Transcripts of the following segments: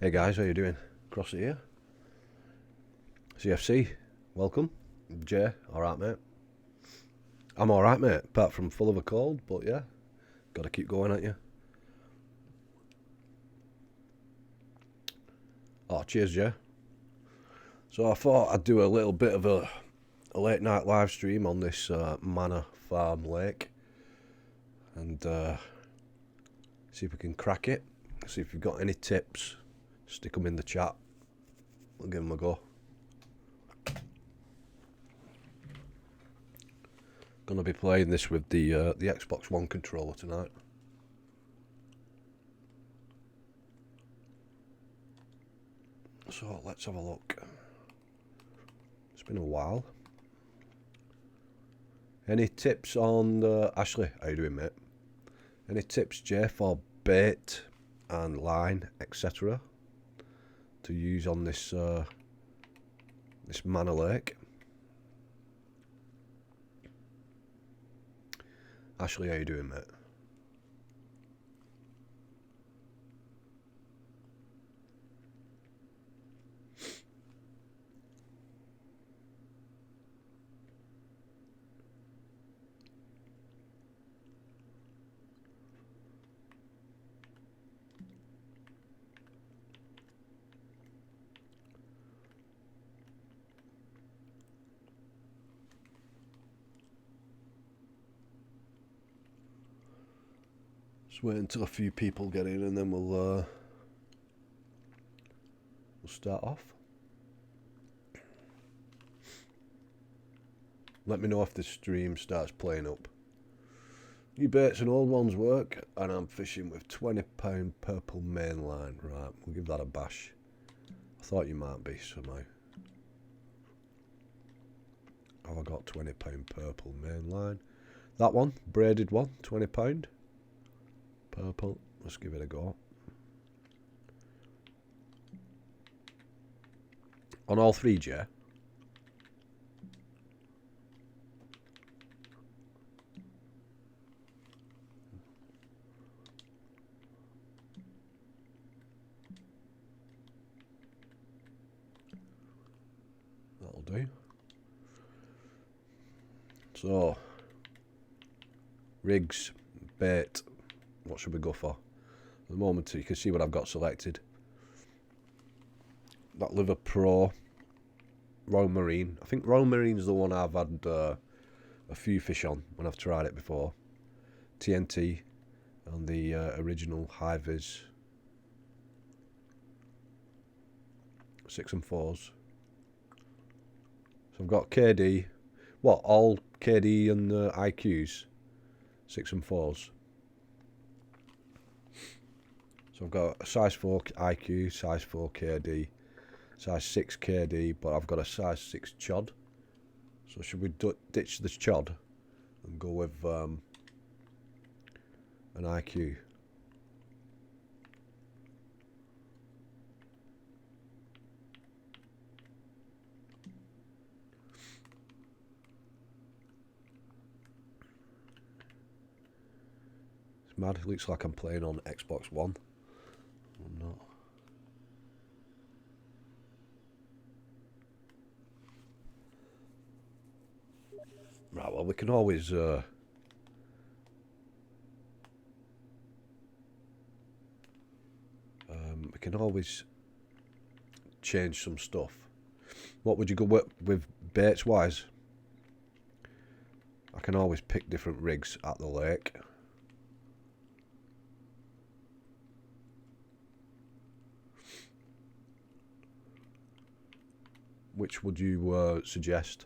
Hey guys, how you doing? Crossy here. CFC, welcome. Jay, alright mate? I'm alright mate, apart from full of a cold, but yeah, gotta keep going at you. Oh, cheers Jay. So I thought I'd do a little bit of a late night live stream on this Manor Farm Lake and see if we can crack it. See if you've got any tips, stick them in the chat. We'll give them a go. Gonna be playing this with the Xbox One controller tonight. So let's have a look. It's been a while. Any tips on Ashley? How you doing, mate? Any tips, Jay, for bait and line, etc., to use on this this Manor Lake? Ashley, how you doing, mate? Just wait until a few people get in and then we'll start off. Let me know if the stream starts playing up. New baits and old ones work, and I'm fishing with £20 purple mainline. Right, we'll give that a bash. I thought you might be somehow. Have I got £20 purple mainline? That one, braided one, £20. Purple, let's give it a go. On all three, Jay? That'll do. So, rigs, bait, what should we go for? At the moment, you can see what I've got selected. That Liver Pro, Royal Marine. I think Royal Marine's the one I've had a few fish on when I've tried it before. TNT and the original high vis 6 and 4s. So I've got KD. What, all KD and IQs? 6 and 4s. So I've got a size 4 IQ, size 4 KD, size 6 KD, but I've got a size 6 chod. So should we ditch this chod and go with an IQ? It's mad, it looks like I'm playing on Xbox One. I'm not. Right, well, we can always we can always change some stuff. What would you go with baits wise? I can always pick different rigs at the lake. Which would you suggest?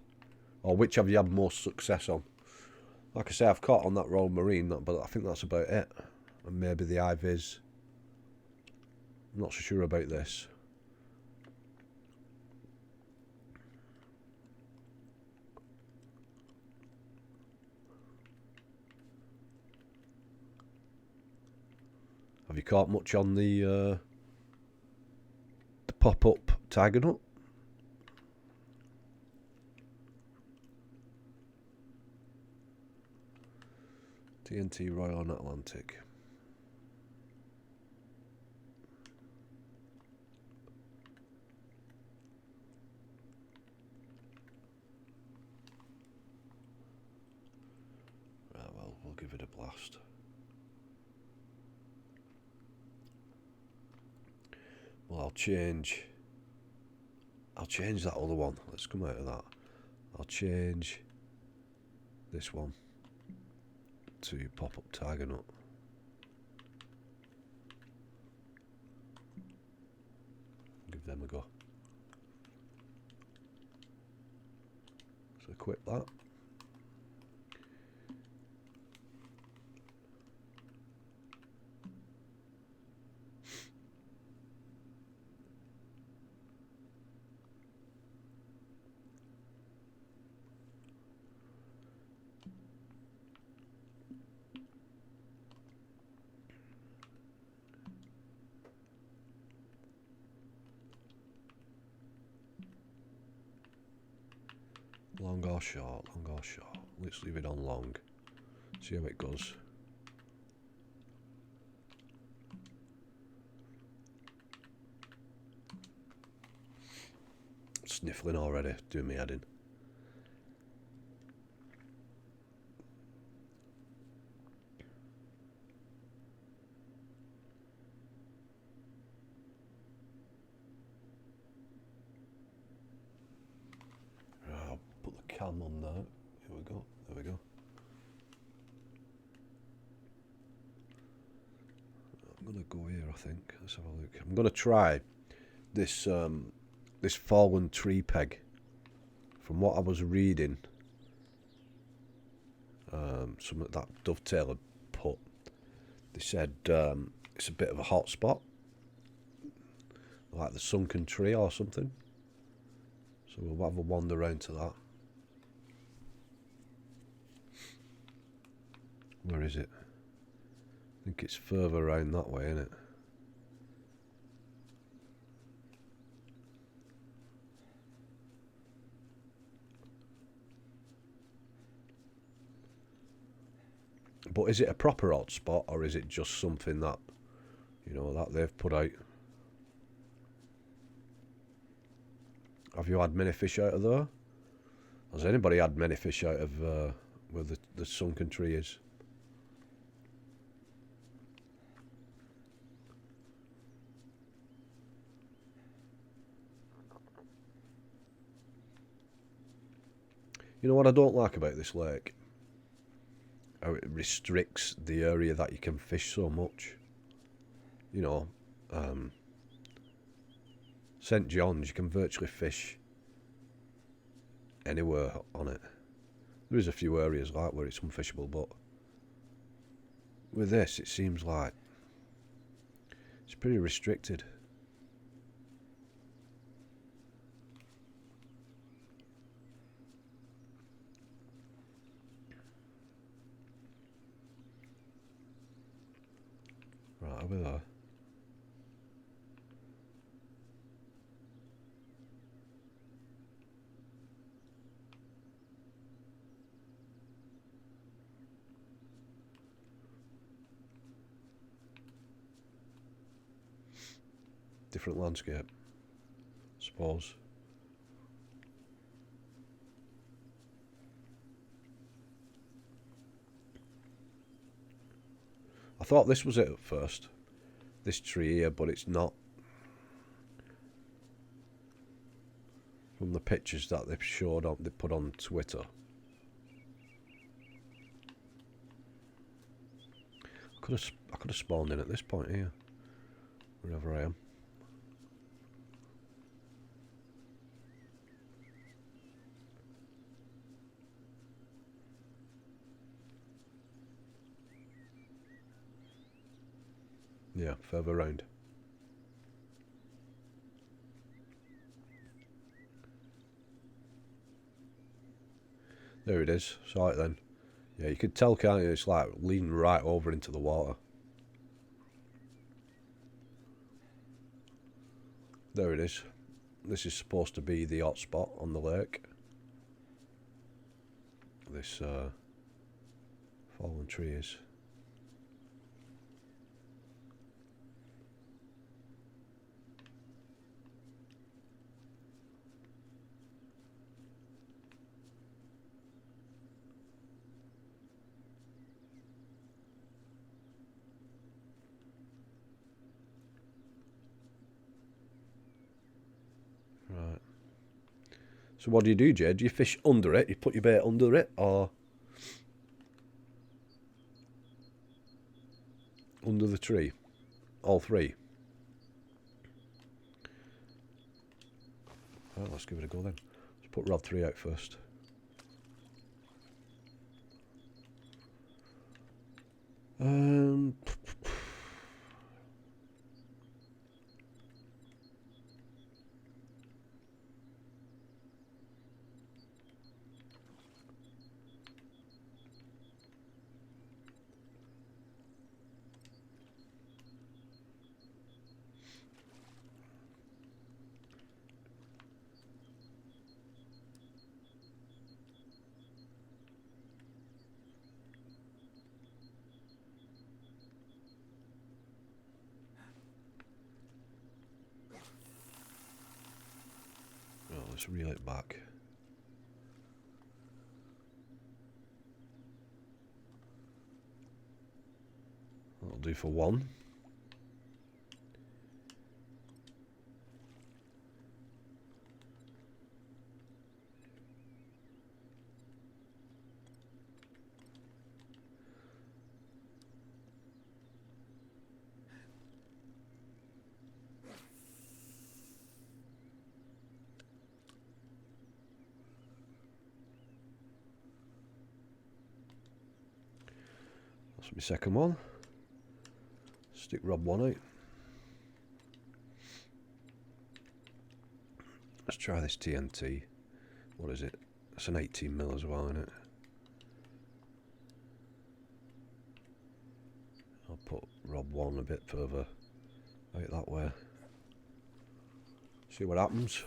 Or which have you had most success on? Like I say, I've caught on that Royal Marine, but I think that's about it. And maybe the IVs. I'm not so sure about this. Have you caught much on the pop-up tiger nut? TNT Royal and Atlantic. last. Well, I'll change that other one. Let's come out of that. I'll change this one to pop-up tiger nut. Give them a go. So equip that. Long or short, long or short. Let's leave it on long. See how it goes. Sniffling already, doing me head in. Cam on there. Here we go. There we go. I'm gonna go here. I think. Let's have a look. I'm gonna try this this fallen tree peg. From what I was reading, some that Dovetail had put. They said it's a bit of a hot spot, like the sunken tree or something. So we'll have a wander around to that. Where is it? I think it's further around that way, isn't it? But is it a proper hot spot, or is it just something that, you know, that they've put out? Have you had many fish out of there? Has anybody had many fish out of where the sunken tree is? You know what I don't like about this lake? How it restricts the area that you can fish so much. You know, St. John's, you can virtually fish anywhere on it. There is a few areas like where it's unfishable, but with this it seems like it's pretty restricted. Right, over there. Different landscape, I suppose. I thought this was it at first, this tree here, but it's not. From the pictures that they've showed on, they put on Twitter. I could have spawned in at this point here, wherever I am. Yeah, further round. There it is. Saw it then. Yeah, you could tell, can't you? It's like leaning right over into the water. There it is. This is supposed to be the hot spot on the lake. This fallen tree is. So what do you do, Jay? Do you fish under it? You put your bait under it, or under the tree? All three? Well, let's give it a go then. Let's put rod 3 out first. Let's reel it back. That'll do for one. That's my second one. Stick rod 1 out. Let's try this TNT. What is it? It's an 18mm as well, isn't it? I'll put rod 1 a bit further out that way. See what happens.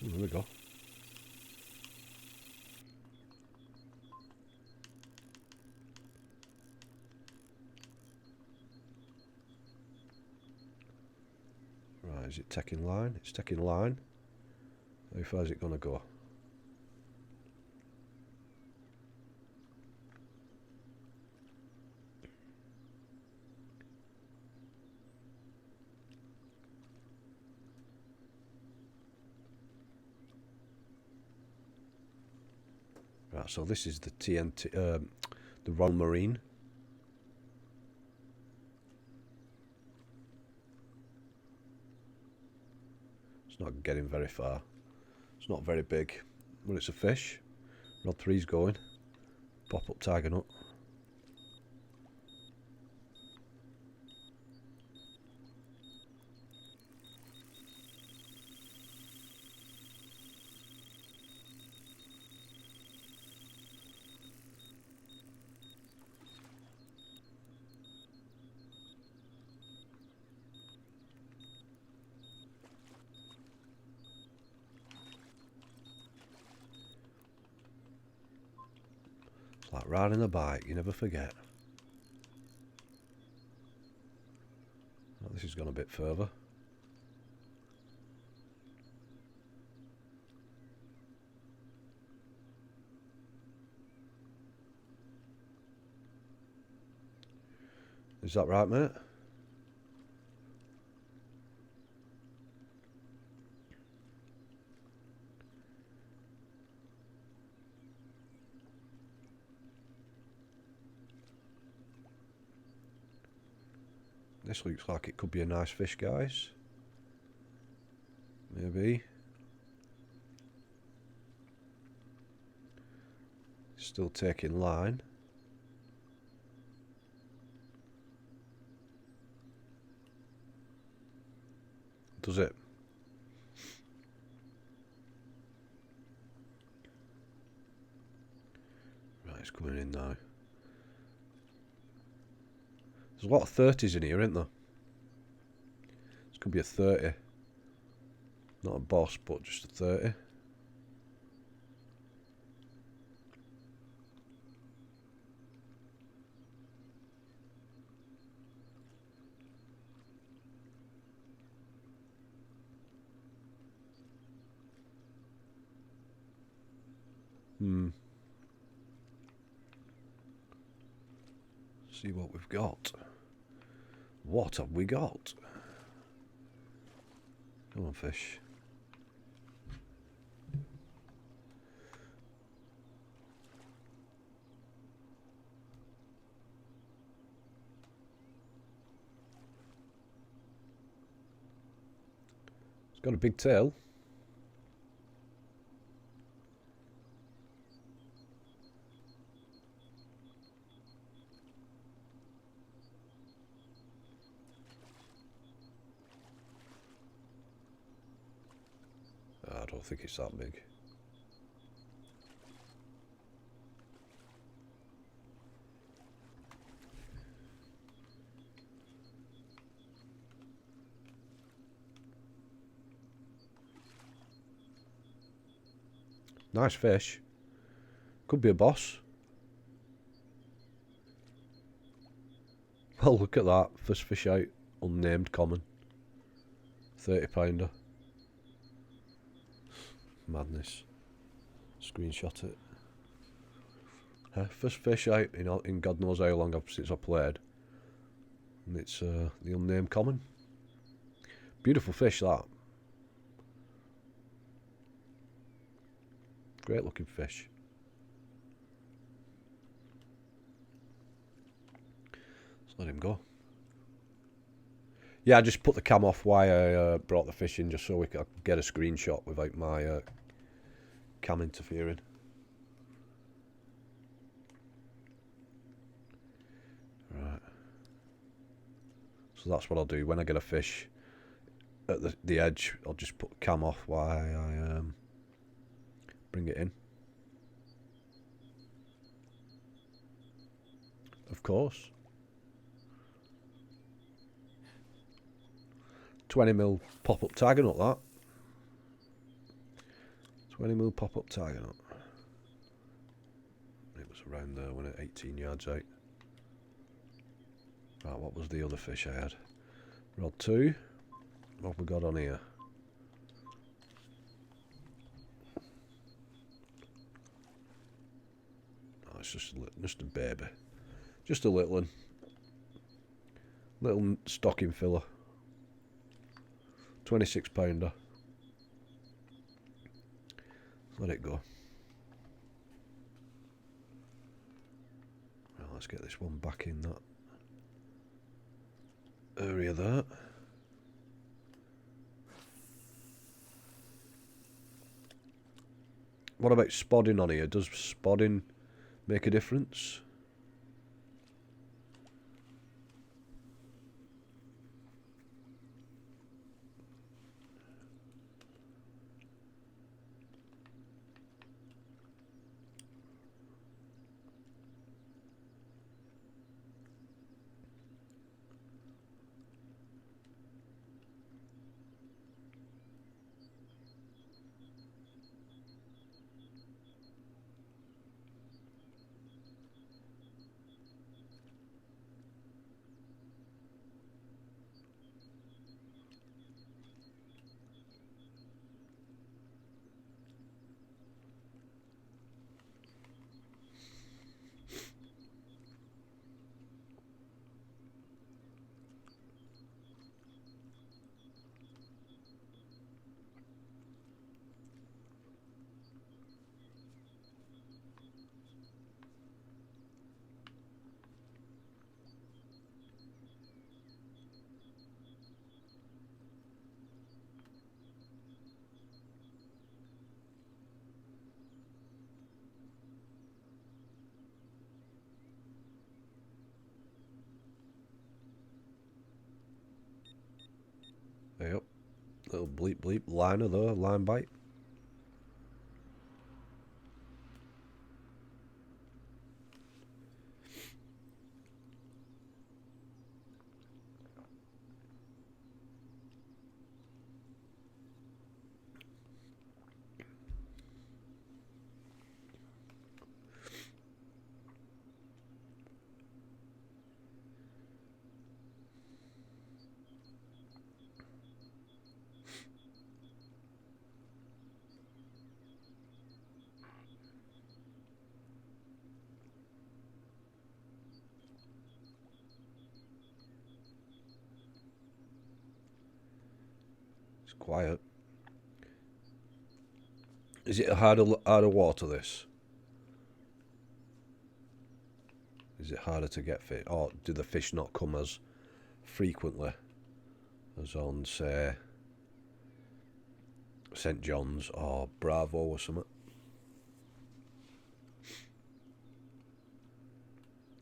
There we go. Right, is it taking line? It's taking line. How far is it going to go? Right, so this is the TNT, the Royal Marine. It's not getting very far. It's not very big, but it's a fish. Rod 3's going. Pop up tiger nut. It's like riding a bike, you never forget. Oh, this has gone a bit further. Is that right, mate? This looks like it could be a nice fish, guys. Maybe. Still taking line. Does it? Right, it's coming in now. There's a lot of 30s in here, isn't there? This could be a 30. Not a boss, but just a 30. See what we've got. What have we got? Come on, fish. It's got a big tail. I don't think it's that big. Nice fish. Could be a boss. Well, look at that. First fish out. Unnamed Common. 30 pounder. Madness. Screenshot it. First fish out in God knows how long since I played. And it's the Unnamed Common. Beautiful fish, that. Great looking fish. Let's let him go. Yeah, I just put the cam off while I brought the fish in, just so we could get a screenshot without my cam interfering. Right. So that's what I'll do. When I get a fish at the edge, I'll just put the cam off while I bring it in. Of course. 20mm pop-up tiger nut, that. 20mm pop-up tiger nut. It was around there when it 18 yards out. Right, what was the other fish I had? Rod 2. What have we got on here? Oh, it's just a baby. Just a little one. Little stocking filler. 26 pounder. Let it go. Well, let's get this one back in that area there. What about spodding on here? Does spodding make a difference? Yep. Little bleep bleep liner there, line bite. quiet. Is it a harder water, this? Is it harder to get fish? Or do the fish not come as frequently as on, say, St. John's or Bravo or something?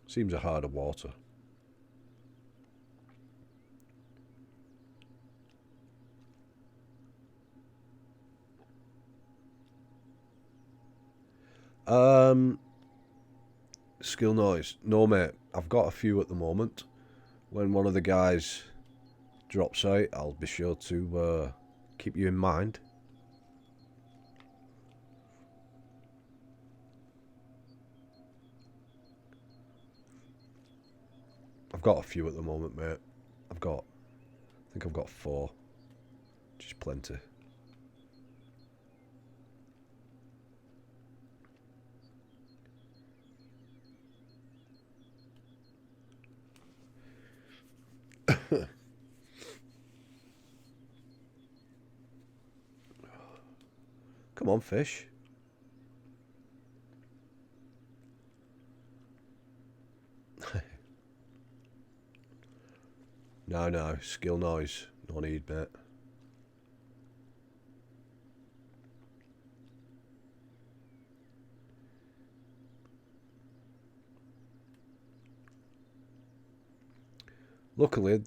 Seems a harder water. Skill noise. No, mate. I've got a few at the moment. When one of the guys drops out, I'll be sure to keep you in mind. I've got a few at the moment, mate. I think I've got 4. Which is plenty. Come on, fish. No, skill noise. No need, mate. Luckily, I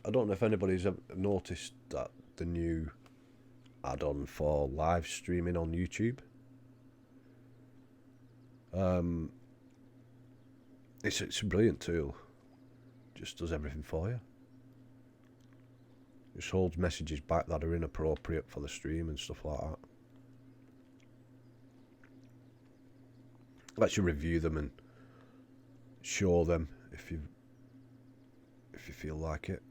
don't know if anybody's noticed that the new add-on for live streaming on YouTube. It's a brilliant tool. Just does everything for you. Just holds messages back that are inappropriate for the stream and stuff like that. Lets you review them and show them if you feel like it.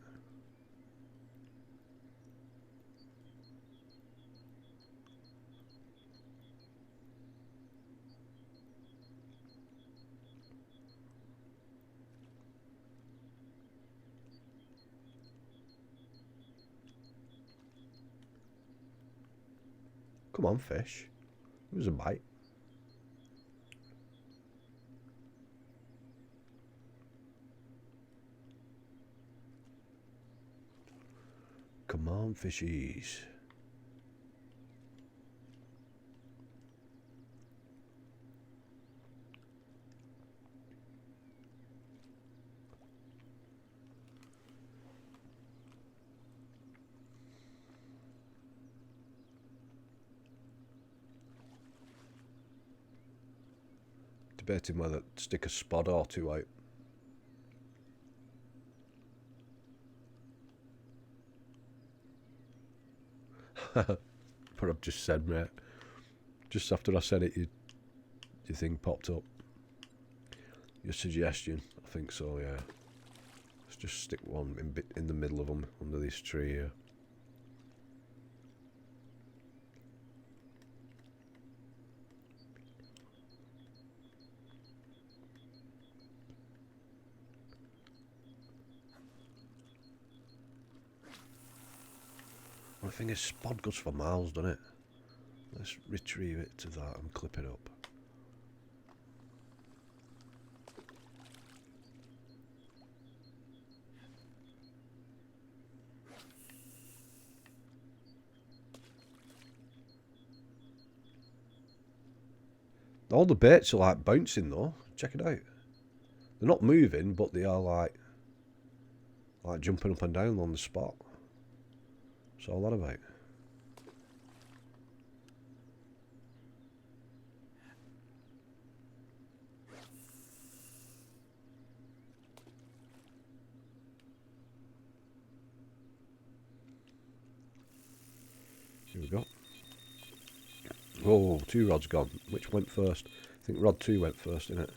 Come on, fish. It was a bite. Come on, fishies. Debating whether to stick a spot or 2 out. What I've just said, mate. Just after I said it, your thing popped up. Your suggestion, I think so, yeah. Let's just stick one in the middle of them under this tree here. Well, the thing is, spod goes for miles, doesn't it? Let's retrieve it to that and clip it up. All the baits are like bouncing though. Check it out. They're not moving, but they are like jumping up and down on the spot. What's all that about? Here we go. Oh, 2 rods gone. Which went first? I think rod 2 went first, didn't it?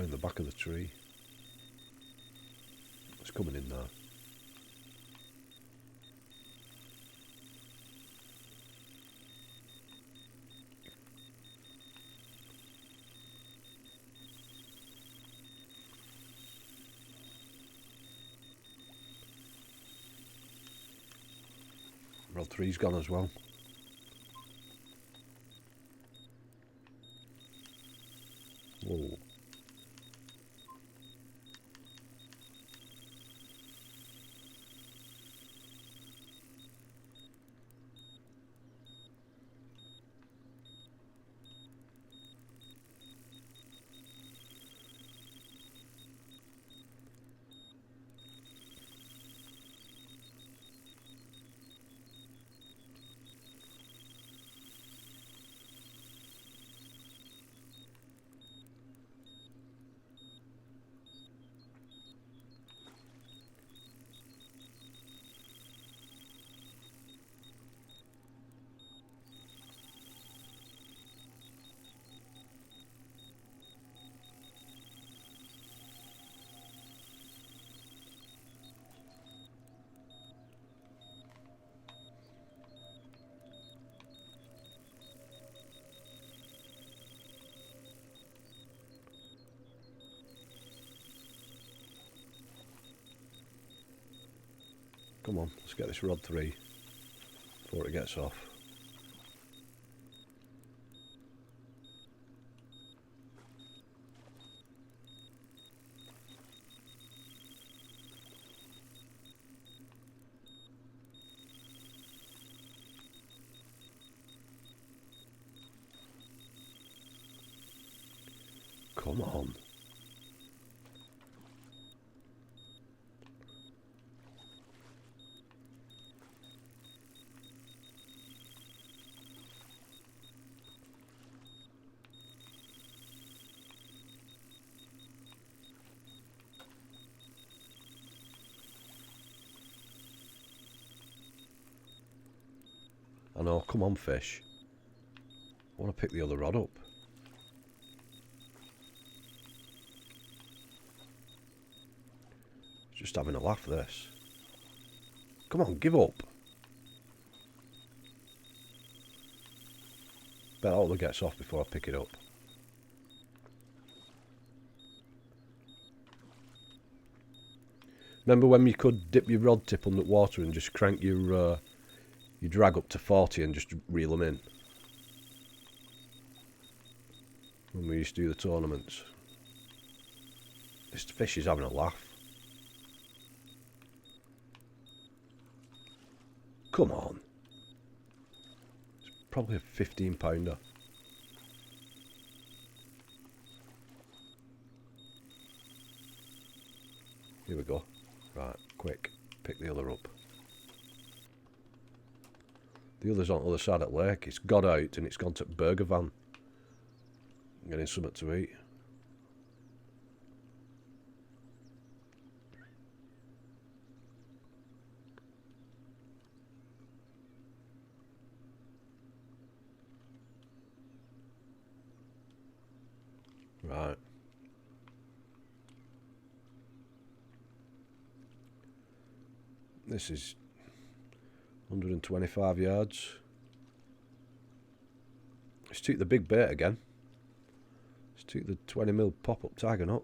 Round the back of the tree. It's coming in now. Rod 3's gone as well. Whoa. Come on, let's get this rod 3 before it gets off. Come on. I know, come on fish. I want to pick the other rod up. Just having a laugh, this. Come on, give up. Bet all that gets off before I pick it up. Remember when you could dip your rod tip under water and just crank your drag up to 40 and just reel them in? When we used to do the tournaments. This fish is having a laugh. Come on. It's probably a 15 pounder. Here we go. Right, quick. Pick the other up. The other's on the other side of the lake. It's got out and it's gone to burger van. Getting something to eat. Right. This is 125 yards. Let's take the big bait again. Let's take the 20mm pop-up tiger nut.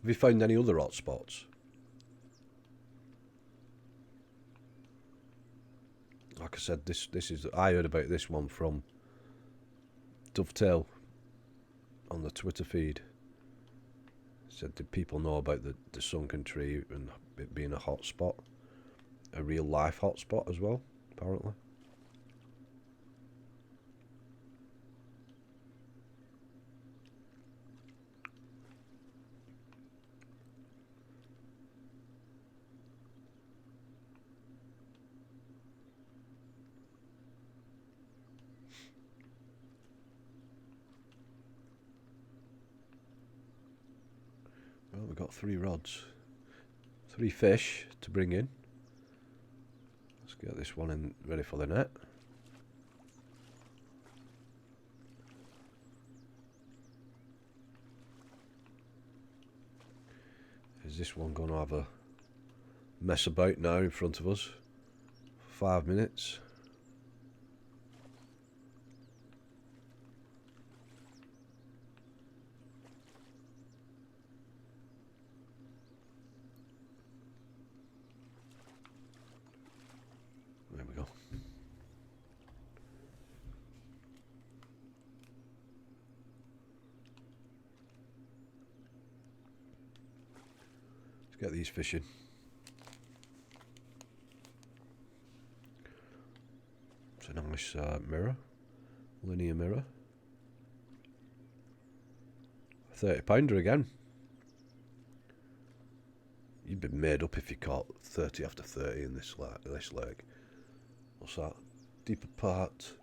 Have you found any other hot spots? Like I said, this is, I heard about this one from Dovetail on the Twitter feed. Said, did people know about the sunken tree and it being a hot spot? A real life hot spot as well, apparently. got 3 rods. 3 fish to bring in. Let's get this one in ready for the net. Is this one going to have a mess about now in front of us? 5 minutes. There we go. Let's get these fish in. It's a nice mirror, linear mirror. £30 again. You'd be made up if you caught 30 after 30 in this lake. What's that? Deeper part.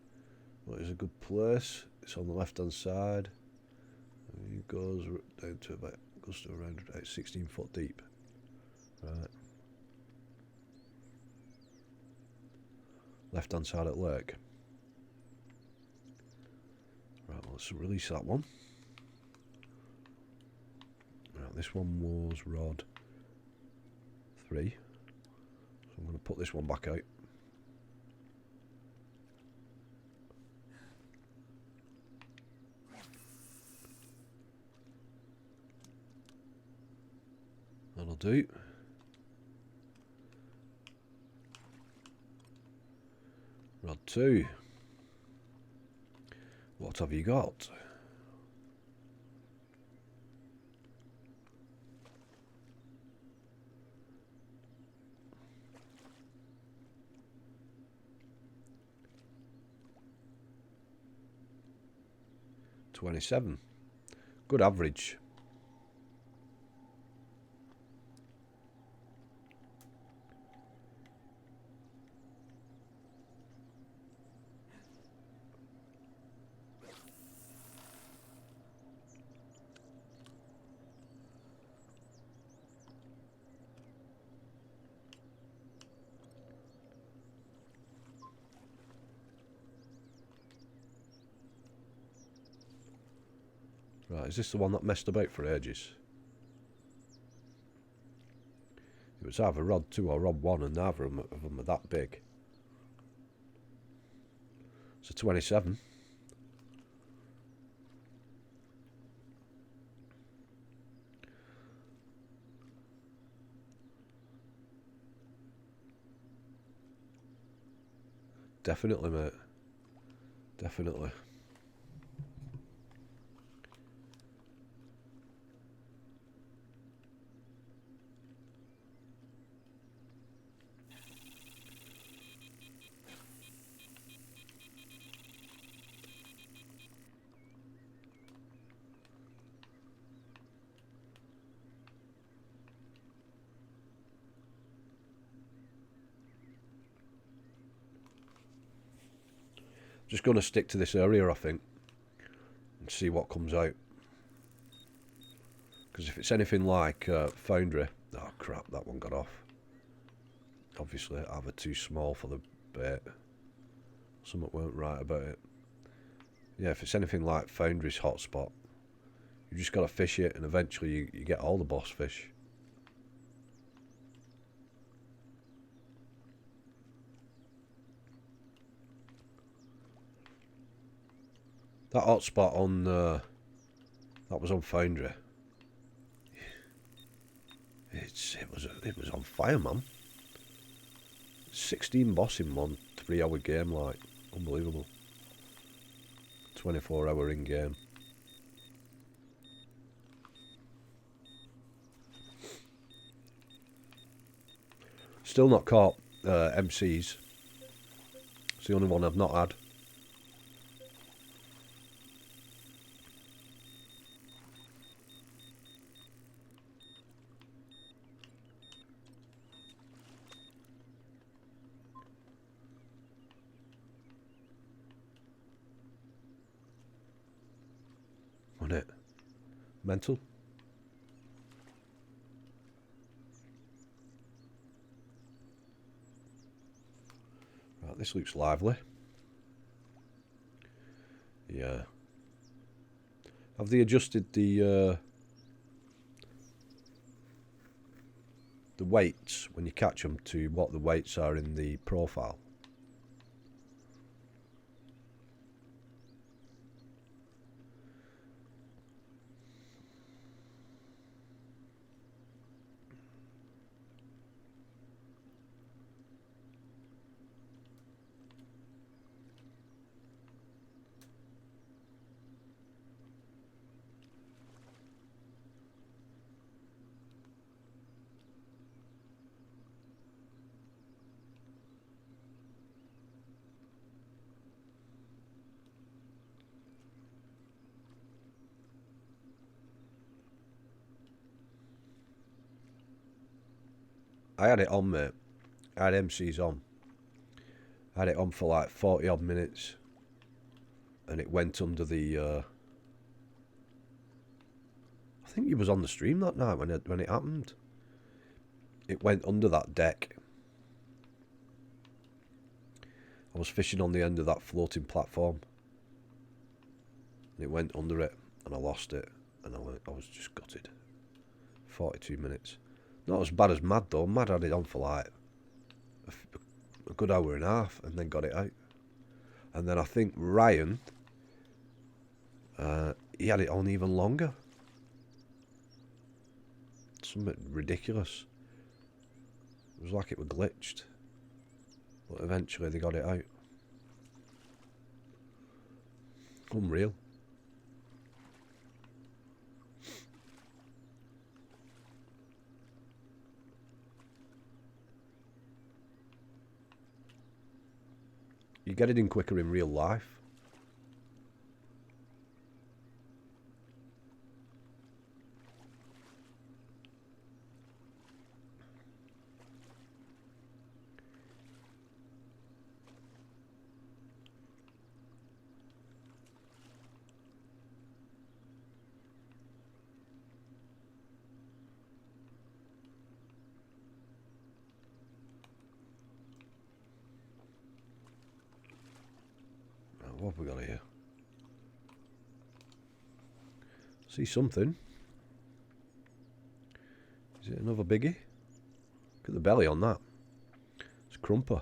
What is a good place? It's on the left hand side. It goes down to about, goes to around 16 foot deep. Right. Left hand side of the lake. Right, well, let's release that one. Right, this one was rod 3. So I'm going to put this one back out. That'll do. Rod 2. What have you got? $27. Good average. Right, is this the one that messed about for ages? It was either rod 2 or rod 1 and neither of them are that big. So 27. Definitely, mate. Definitely. Just going to stick to this area, I think, and see what comes out. Because if it's anything like Foundry... Oh, crap, that one got off. Obviously, either too small for the bait. Something weren't right about it. Yeah, if it's anything like Foundry's hotspot, you just got to fish it, and eventually you get all the boss fish. That hotspot on that was on Foundry. It was on fire, man. 16 boss in one 3-hour game, like unbelievable. 24-hour in game. Still not caught MCs. It's the only one I've not had. On it. Mental. This looks lively. Yeah. Have they adjusted the weights when you catch them to what the weights are in the profile? I had it on, mate. I had MCs on. I had it on for like 40 odd minutes, and it went under the. I think he was on the stream that night when it happened. It went under that deck. I was fishing on the end of that floating platform, and it went under it, and I lost it, and I was just gutted. 42 minutes. Not as bad as Mad though. Mad had it on for like a good hour and a half and then got it out. And then I think Ryan, he had it on even longer. Something ridiculous. It was like it was glitched. But eventually they got it out. Unreal. You get it in quicker in real life. What have we got here? See something. Is it another biggie? Look at the belly on that. It's crumper.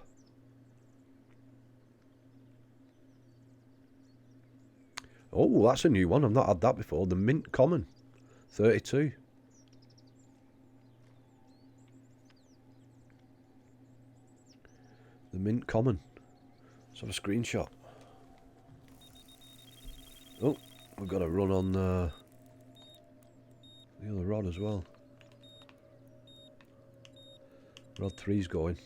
Oh, that's a new one. I've not had that before. The Mint Common. 32. The Mint Common. Let's have a screenshot. Oh, we've got to run on the other rod as well. Rod 3's going.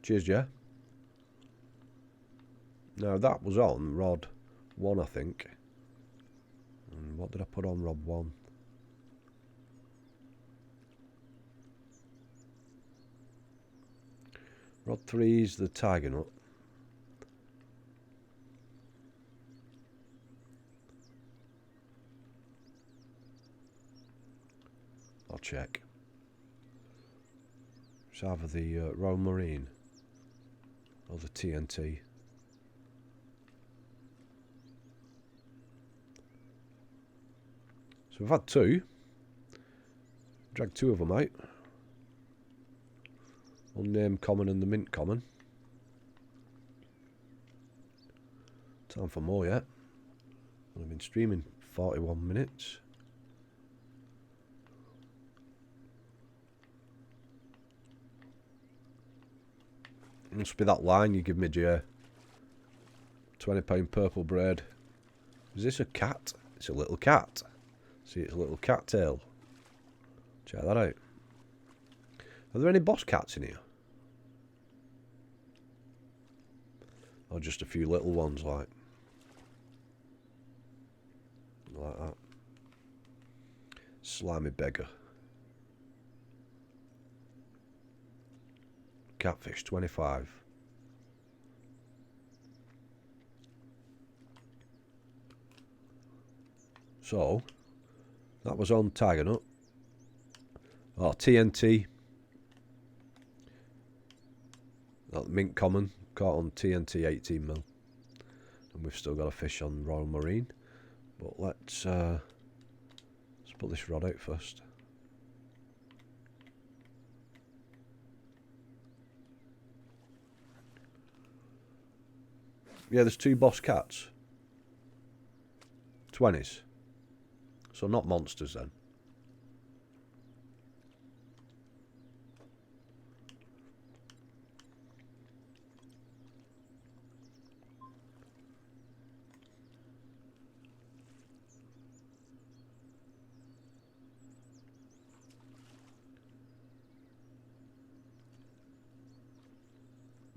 Cheers, yeah. Now that was on rod 1, I think. And what did I put on rod 1? Rod 3's the tiger nut. I'll check. It's either the Royal Marine or the TNT. So we've had 2. Dragged 2 of them out. Unnamed Common and the Mint Common. Time for more yet. I've been streaming 41 minutes. It must be that line you give me, Jay. £20 purple braid. Is this a cat? It's a little cat. See, it's a little cat tail. Check that out. Are there any boss cats in here? Or just a few little ones like that. Slimy beggar. Catfish 25. So That was on Tiger Nut. Oh, TNT. Mint Common. Caught on TNT 18mm. And we've still got a fish on Royal Marine. But let's put this rod out first. Yeah, there's 2 boss cats. 20s. So not monsters then.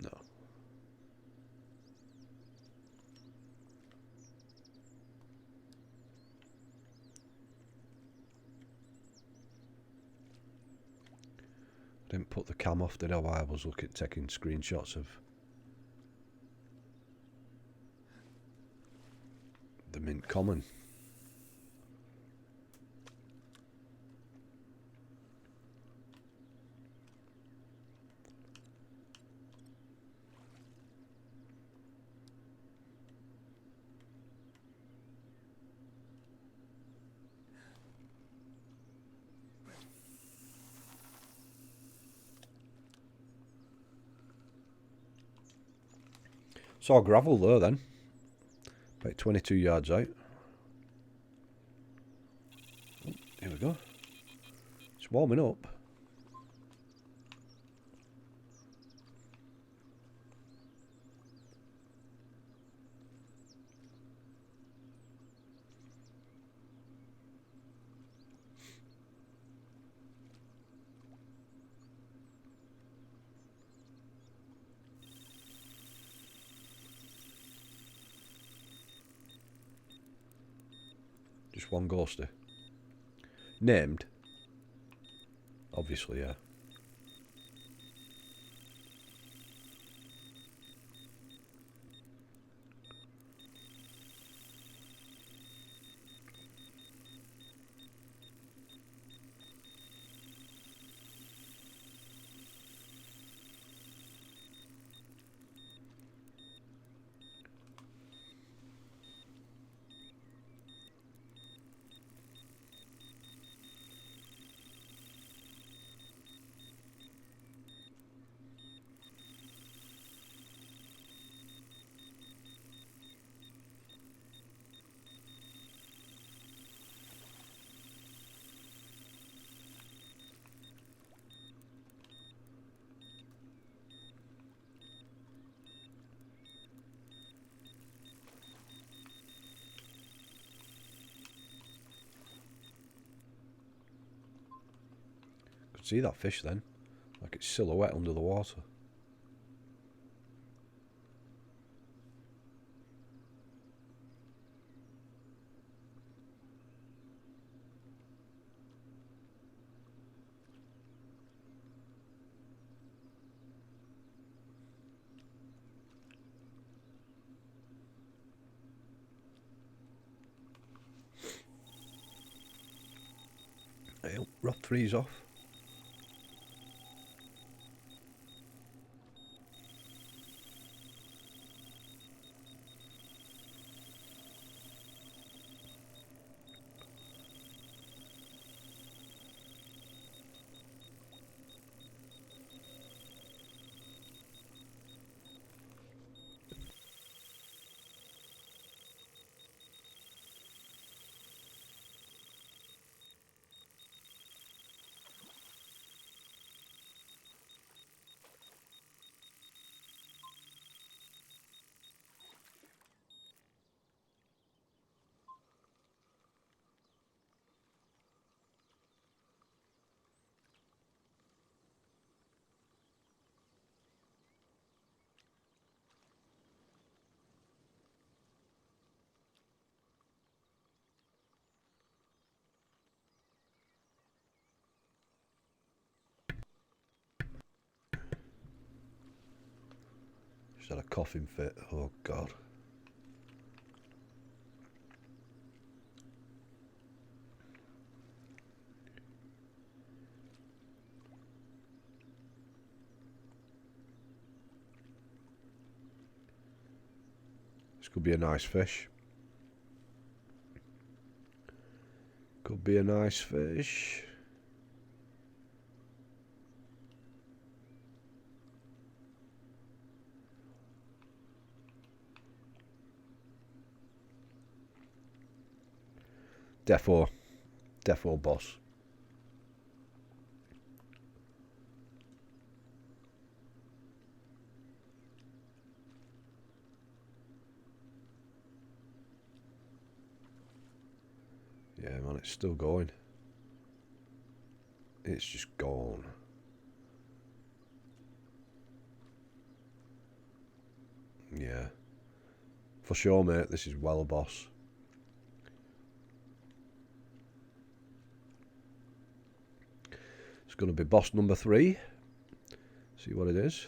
No. Didn't put the cam off, did I? While I was taking screenshots of the Mint Common. Saw gravel there then. About 22 yards out. Oh, here we go. It's warming up. Just one ghosty. Named? Obviously, yeah. Could see that fish then. Like it's silhouette under the water. Hey, rod 3's off. Just had a coughing fit. Oh God. This could be a nice fish. Could be a nice fish. Defo boss. Yeah, man, it's still going. It's just gone. Yeah. For sure, mate, this is well a boss. It's going to be boss number 3. See what it is.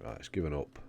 Right, it's given up.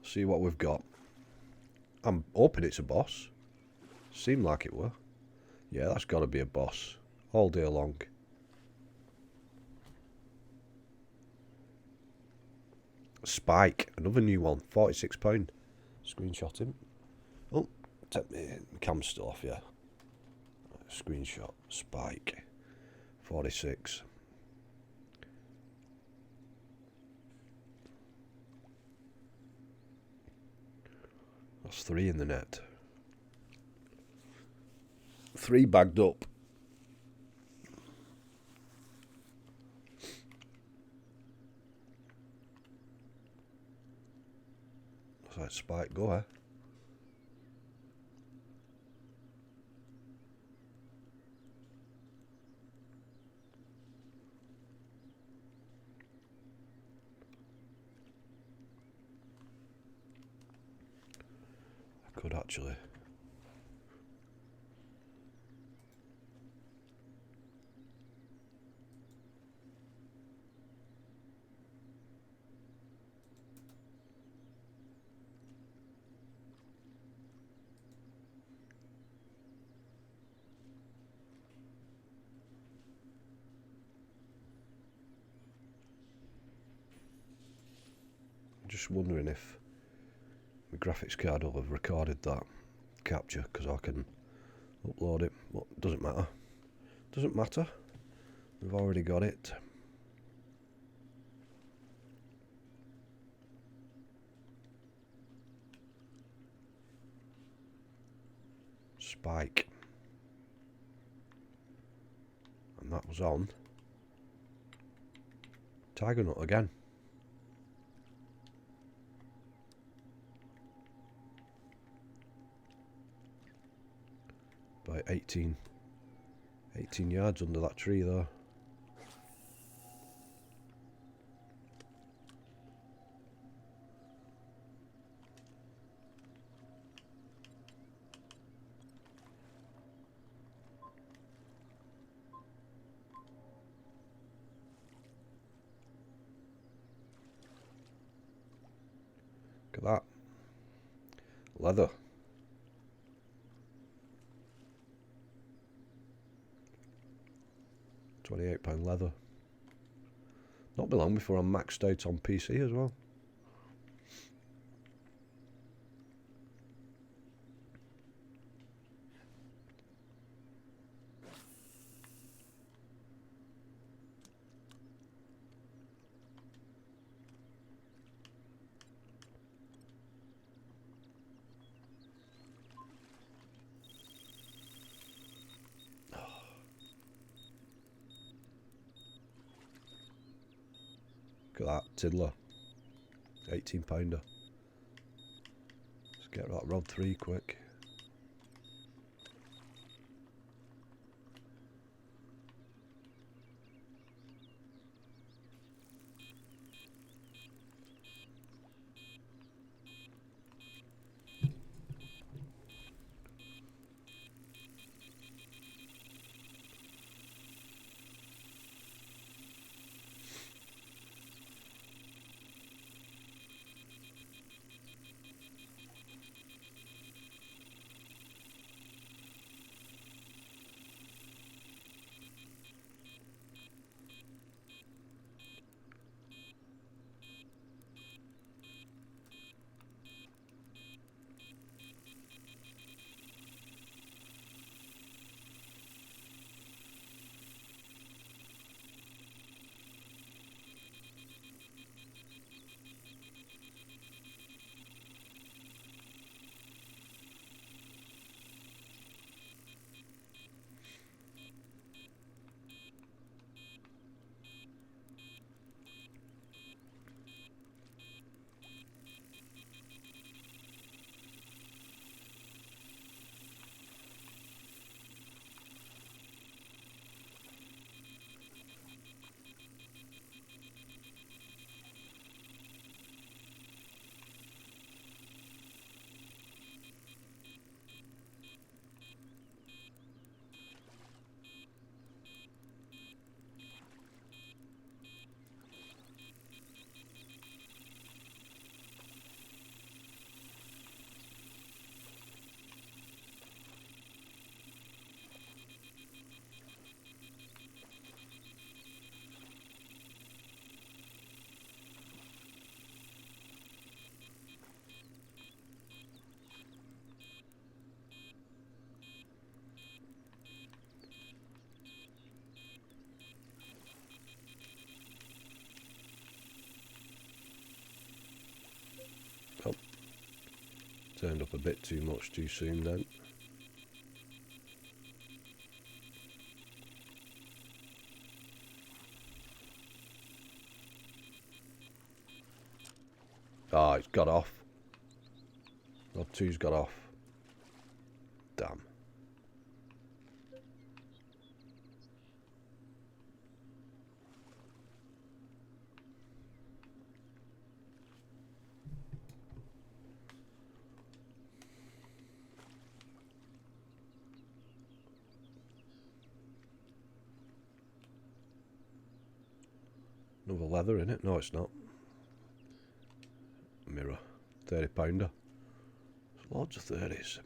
See what we've got. I'm hoping it's a boss. Seemed like it were. Yeah, that's got to be a boss. All day long. Spike. Another new one. £46. Screenshot him. Oh, take me. Cam's still off, yeah. Screenshot. Spike. 46. That's 3 in the net. 3 bagged up. Looks like Spike, go ahead. I could actually. Just wondering if my graphics card will have recorded that capture, because I can upload it, but it doesn't matter. Doesn't matter. We've already got it. Spike. And that was on. Tiger nut again. By 18 yards under that tree there. Look at that. Leather. £28 leather. Not be long before I'm maxed out on PC as well. Look at that, tiddler. £18. Let's get that rod 3 quick. Oh, turned up a bit too much too soon then. Ah, it's got off. Rod 2's got off. Damn. Another leather in it? No, it's not. Mirror. £30. Lots of 30s.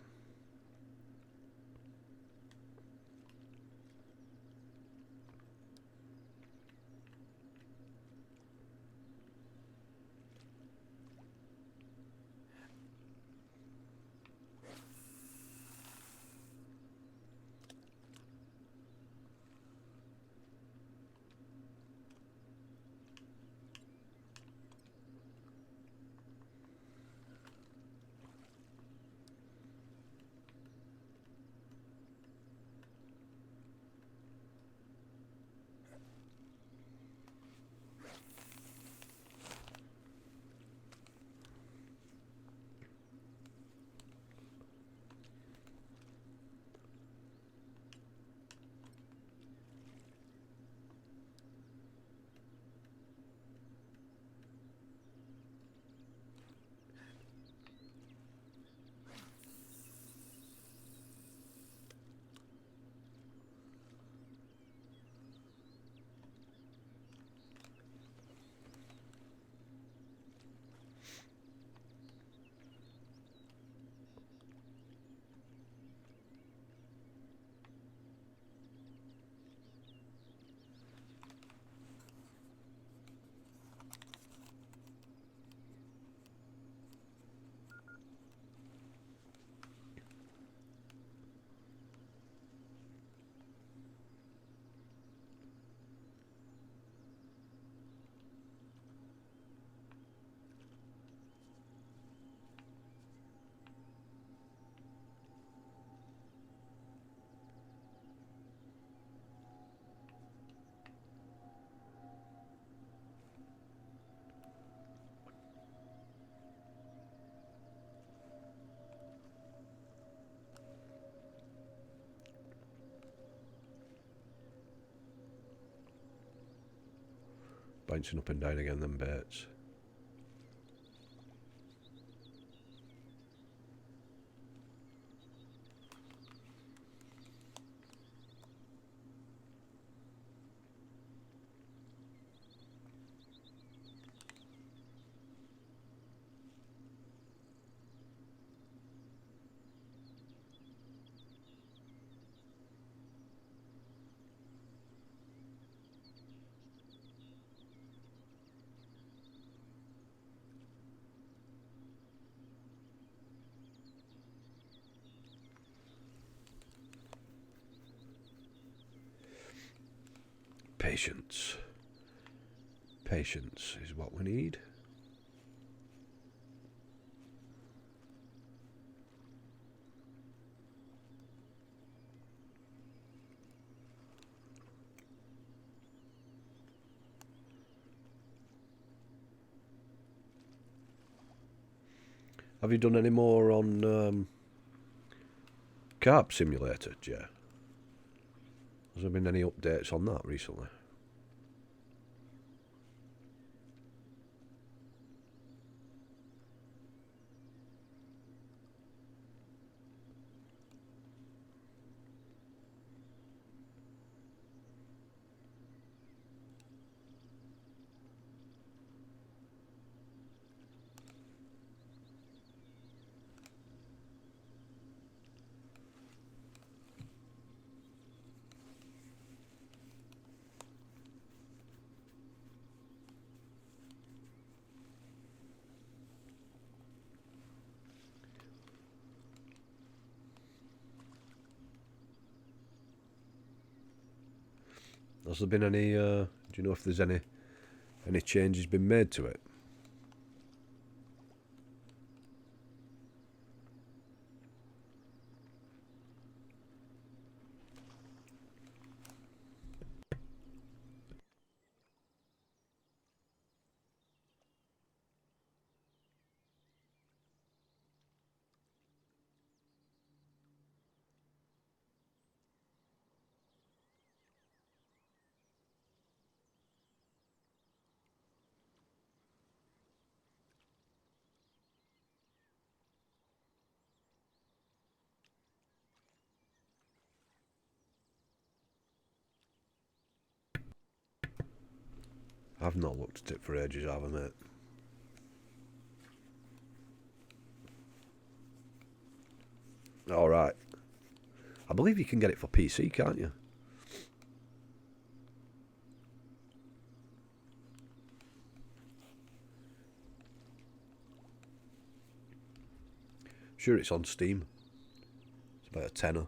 Bouncing up and down again, them baits. Patience. Patience is what we need. Have you done any more on Carp Simulator, Jay? Has there been any updates on that recently? Has there been any, do you know if there's any changes been made to it? I've not looked at it for ages, have I, mate? Alright. I believe you can get it for PC, can't you? Sure, it's on Steam. It's about a tenner.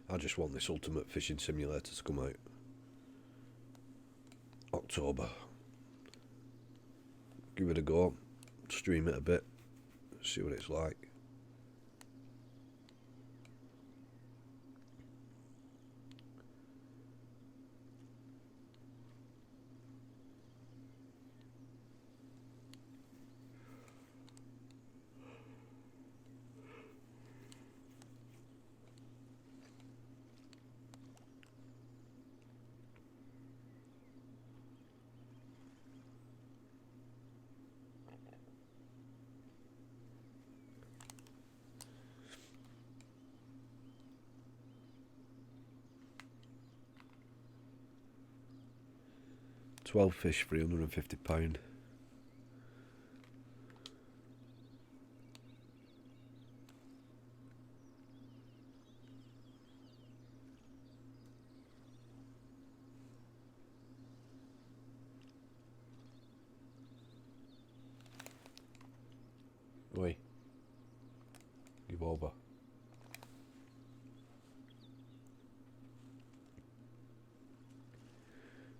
I just want this Ultimate Fishing Simulator to come out. October. Give it a go. Stream it a bit. See what it's like. £12 fish, £350. Oi. Give over.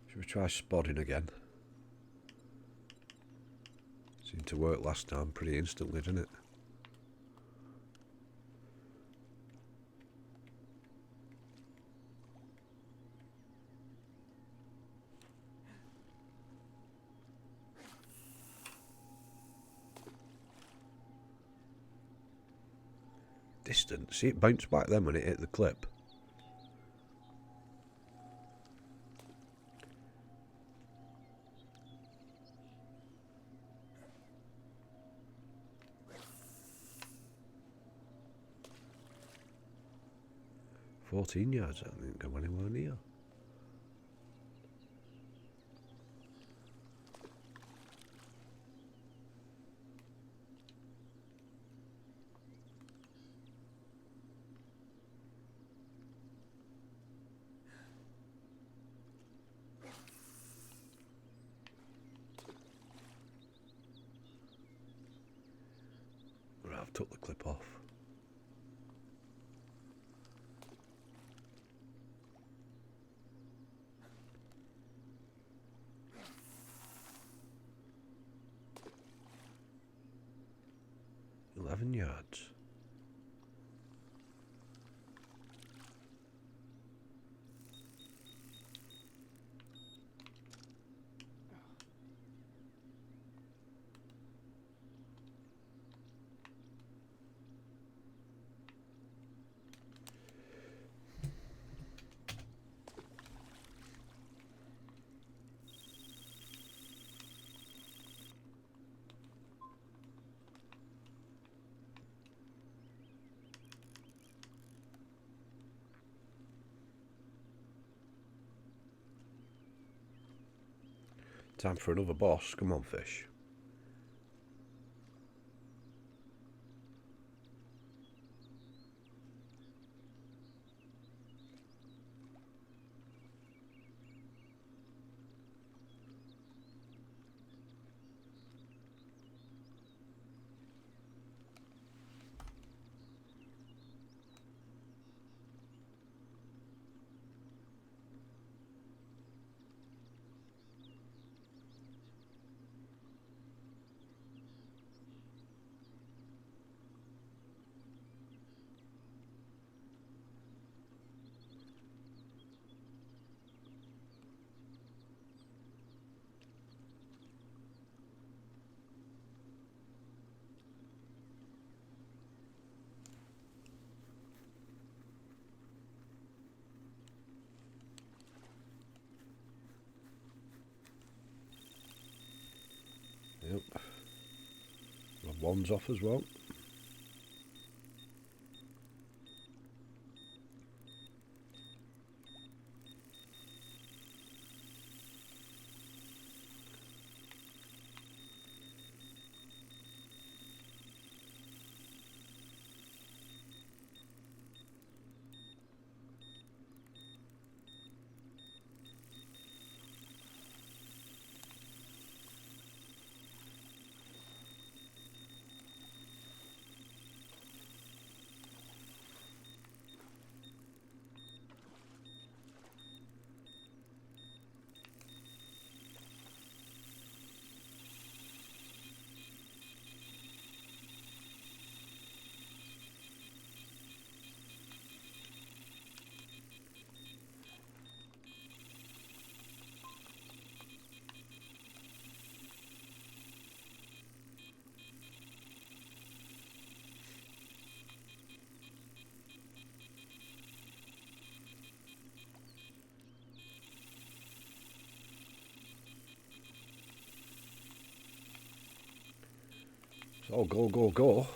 Should we try spodding again? Seemed to work last time pretty instantly, didn't it? distant. See it bounce back then when it hit the clip. "14 yards, I didn't go anywhere near." Right, I've took the clip off. Yards. Time for another boss. Come on, fish. Yep. My one's off as well. So go, go, go.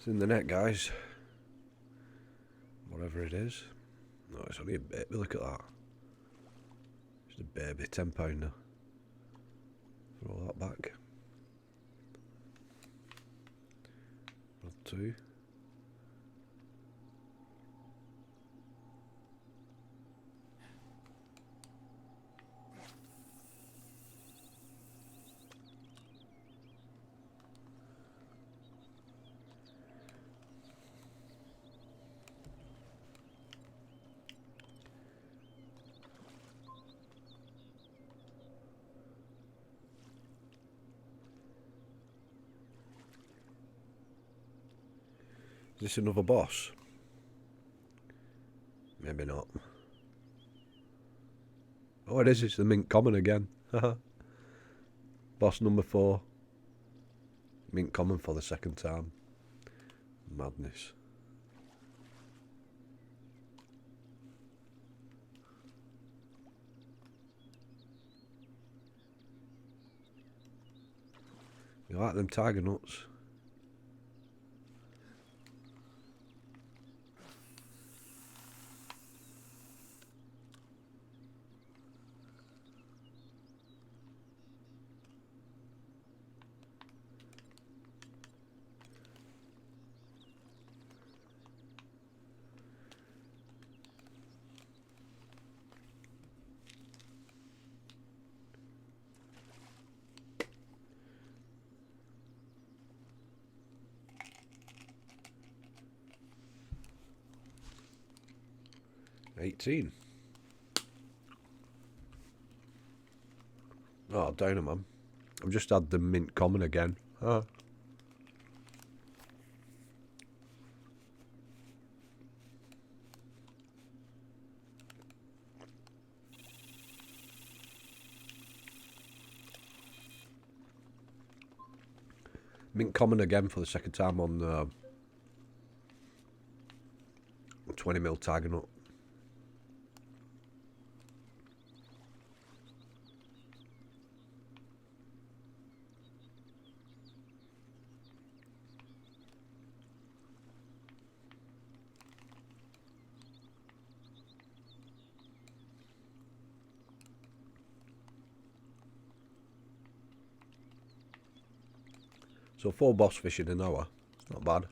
It's in the net, guys. Whatever it is. No, it's only a baby. Look at that. Just a baby £10. Throw that back. Rod 2. Is this another boss? Maybe not. Oh, it is. It's the Mint Common again. Boss number 4. Mint Common for the second time. Madness. You like them tiger nuts? $18. Oh, Dynamam. I've just had the Mint Common again. Mint Common again for the second time on 20mm tiger nut. So 4 boss fish in an hour. It's not bad.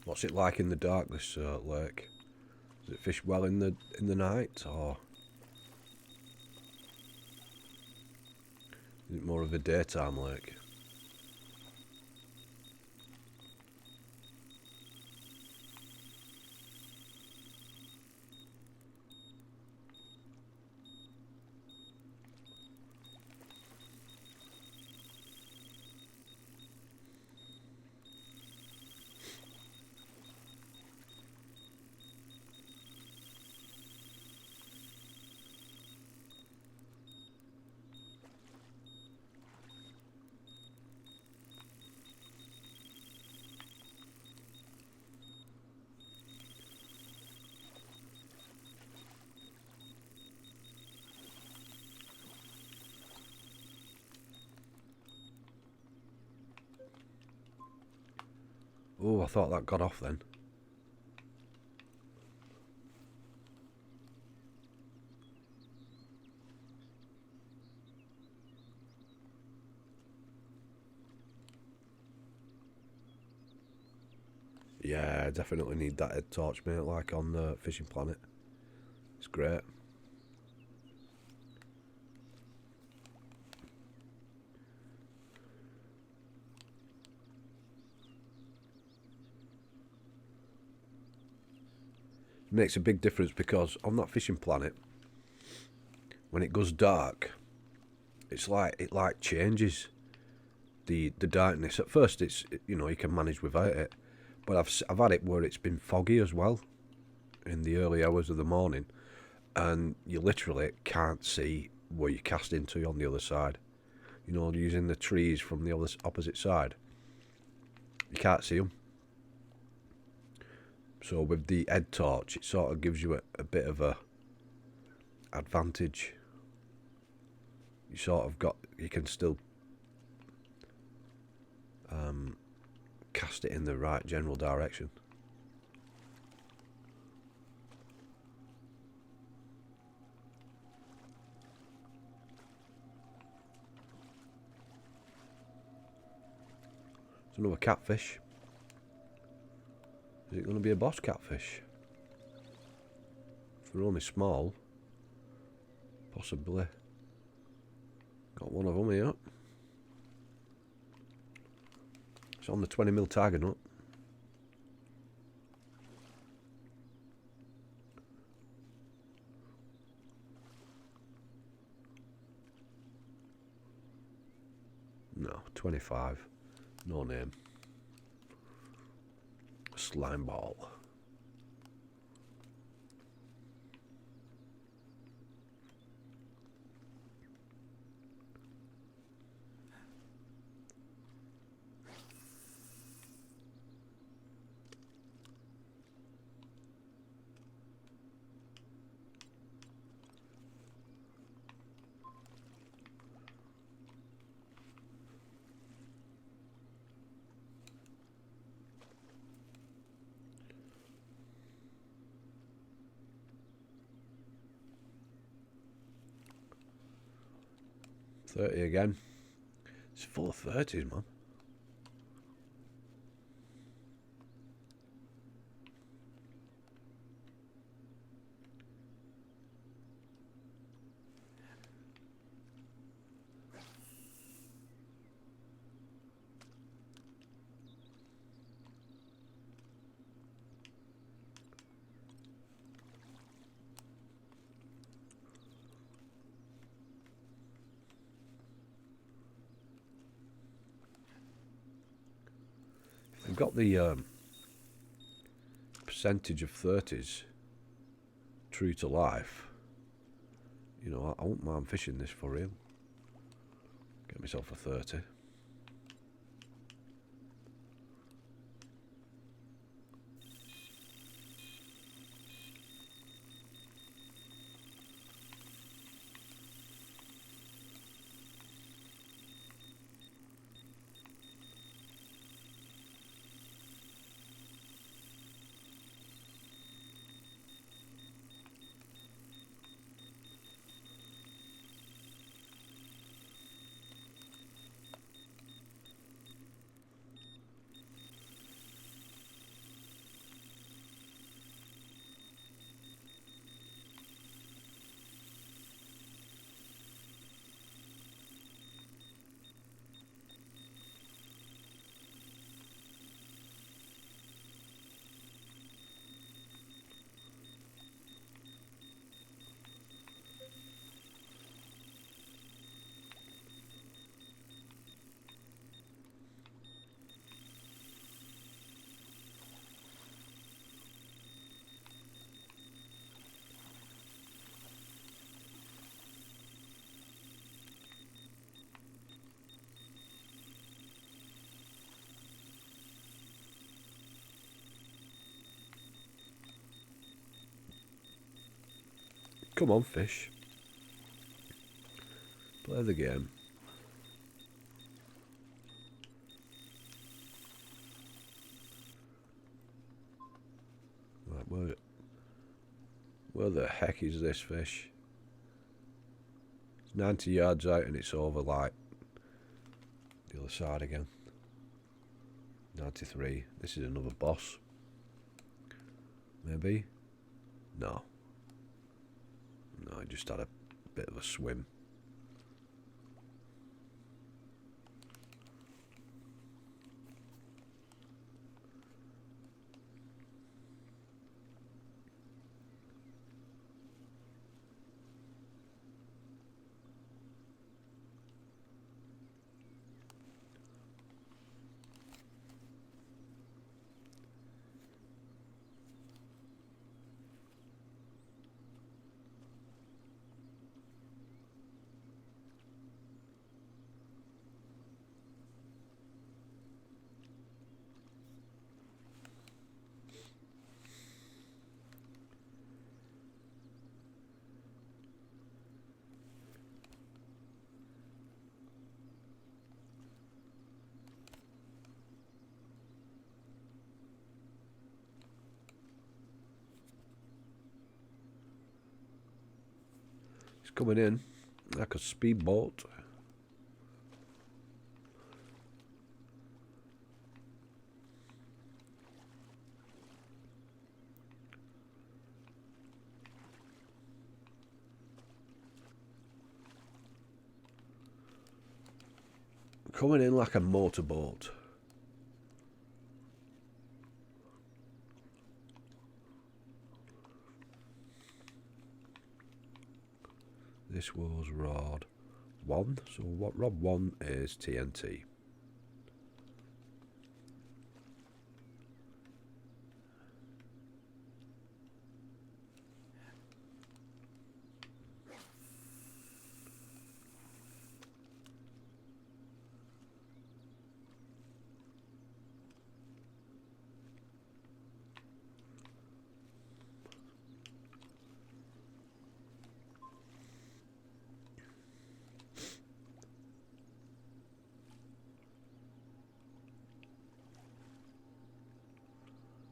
What's it like in the dark, this lake? Does it fish well in the night, or is it more of a daytime lake? Oh, I thought that got off then. Yeah, Yeah, I definitely need that head torch, mate, like on the Fishing Planet. It's great. It makes a big difference because on that Fishing Planet, when it goes dark, it's like it changes the darkness. At first, it's, you know, you can manage without it, but I've had it where it's been foggy as well in the early hours of the morning, and you literally can't see where you cast into on the other side. You know, using the trees from the opposite side, you can't see them. So with the head torch, it sort of gives you a bit of a advantage. You sort of you can still cast it in the right general direction. It's another catfish. Is it going to be a boss catfish? If they're only small, possibly. Got one of them here. It's on the 20mm tiger nut. No, 25. No name. Slime ball. $30 again. It's full of 30s, man. I've got the percentage of 30s true to life. You know, I won't mind fishing this for real. Get myself a 30. Come on, fish. Play the game. Right, where the heck is this fish? It's 90 yards out and it's over like the other side again. 93. This is another boss. Maybe? No. No, I just had a bit of a swim. It's coming in like a speedboat. Coming in like a motorboat. This was rod 1, so what rod 1 is TNT.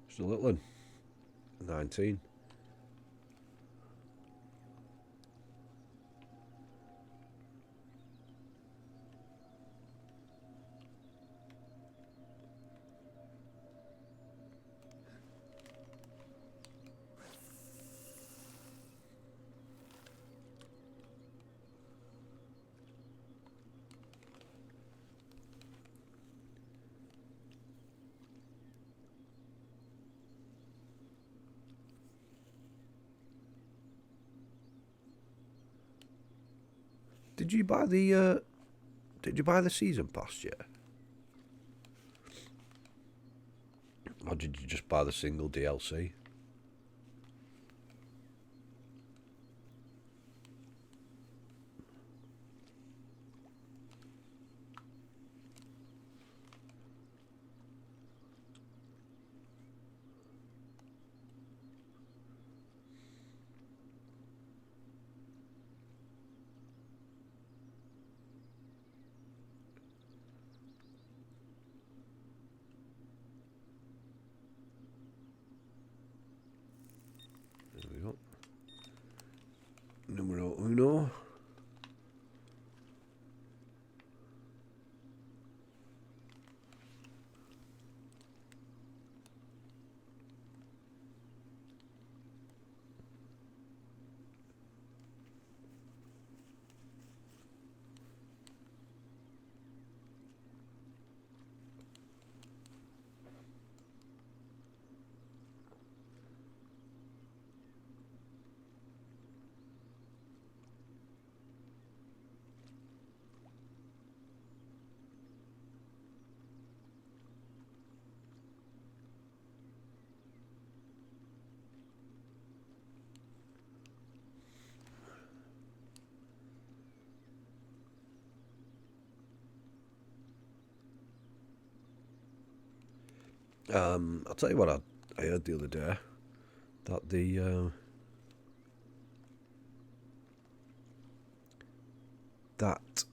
Just a little one. 19. Did you buy the season pass yet? Or did you just buy the single DLC? There we go. Numero uno. I'll tell you what I heard the other day, that that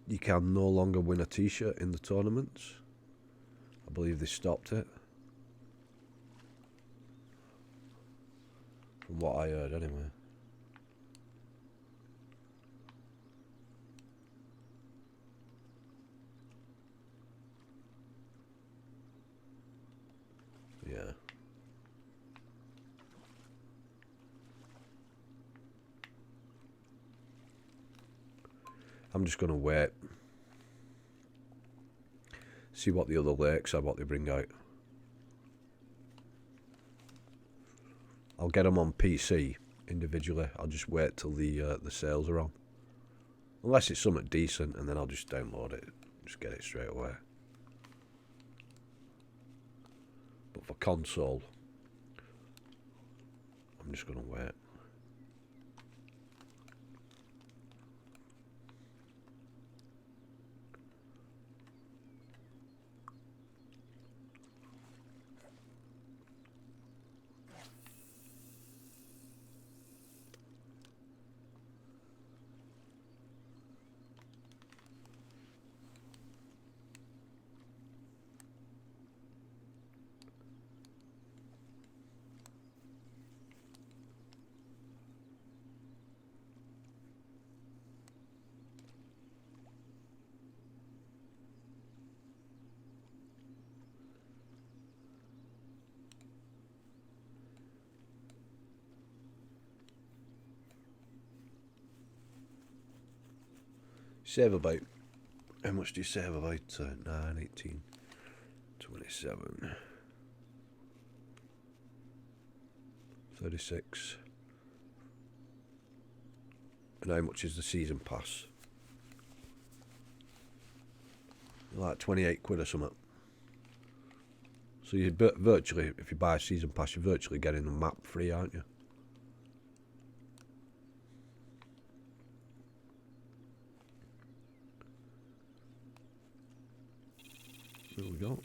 you can no longer win a t-shirt in the tournaments. I believe they stopped it. From what I heard anyway. Yeah. I'm just going to wait. See what the other lakes are, what they bring out. I'll get them on PC individually. I'll just wait till the sales are on. Unless it's something decent, and then I'll just download it. Just get it straight away. But for console, I'm just going to wait. Save about, how much do you save about? 9, 18, 27, 36. And how much is the season pass? Like 28 quid or something. So you virtually, if you buy a season pass, you're virtually getting the map free, aren't you? There we go.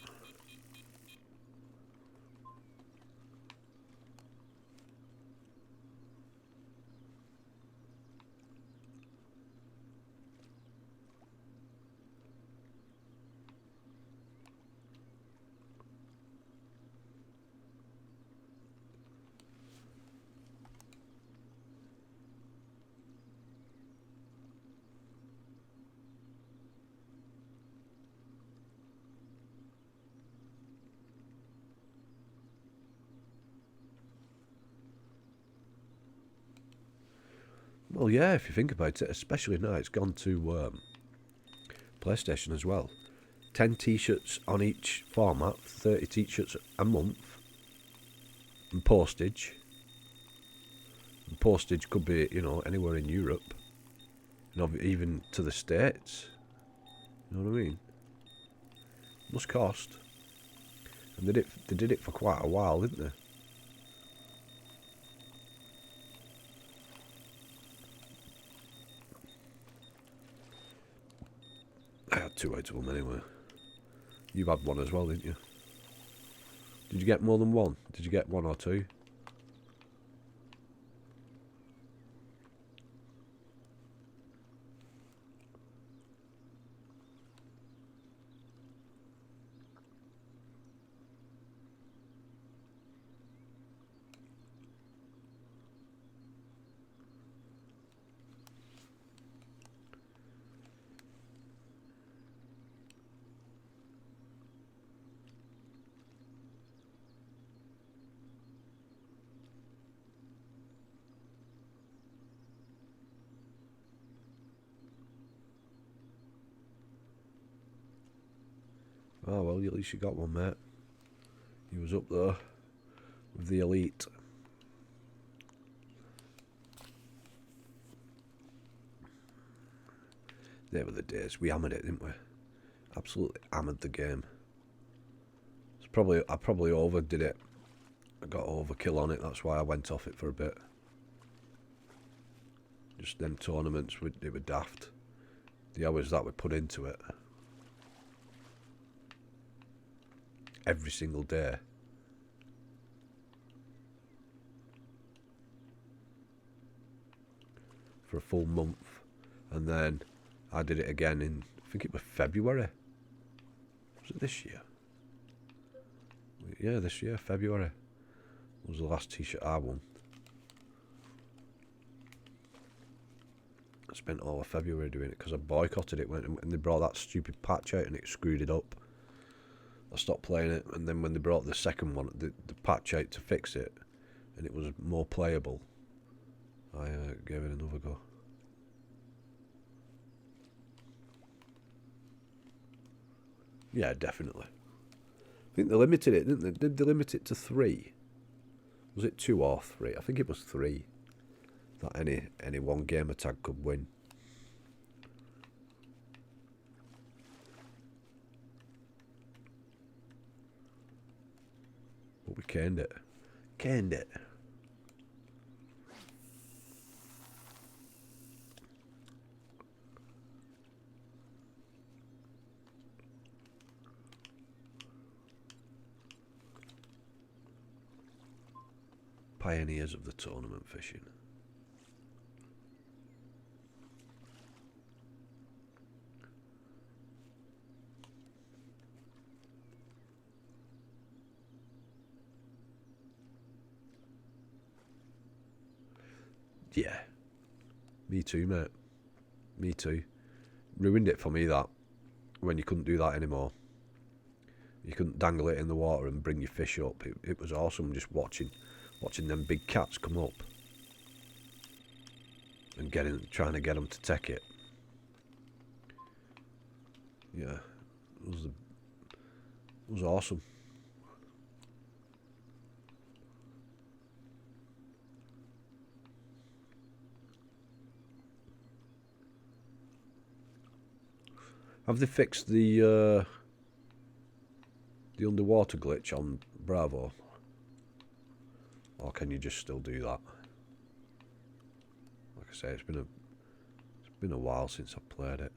Well, yeah, if you think about it, especially now it's gone to PlayStation as well. 10 t-shirts on each format, 30 t-shirts a month, and postage. And postage could be, you know, anywhere in Europe, and even to the States. You know what I mean? Must cost. And they did it for quite a while, didn't they? I had 2 out of them anyway. You had one as well, didn't you? Did you get more than one? Did you get 1 or 2? Oh well, at least you got one, mate. You was up there with the elite. They were the days. We hammered it, didn't we? Absolutely hammered the game. I probably overdid it. I got overkill on it. That's why I went off it for a bit. Just them tournaments, they were daft. The hours that we put into it. Every single day. For a full month. And then I did it again in, I think it was February. Was it this year? Yeah, this year, February. Was the last t-shirt I won. I spent all of February doing it because I boycotted it and they brought that stupid patch out and it screwed it up. I stopped playing it, and then when they brought the second one, the patch out to fix it, and it was more playable, I gave it another go. Yeah, definitely. I think they limited it, didn't they? Did they limit it to 3? Was it 2 or 3? I think it was 3. That any one gamer tag could win. But we caned it. Caned it. Pioneers of the tournament fishing. Yeah. Me too, mate. Me too. Ruined it for me, that. When you couldn't do that anymore. You couldn't dangle it in the water and bring your fish up. It was awesome just watching them big cats come up. And trying to get them to take it. Yeah. It was awesome. Have they fixed the underwater glitch on Bravo? Or can you just still do that? Like I say, it's been a while since I've played it.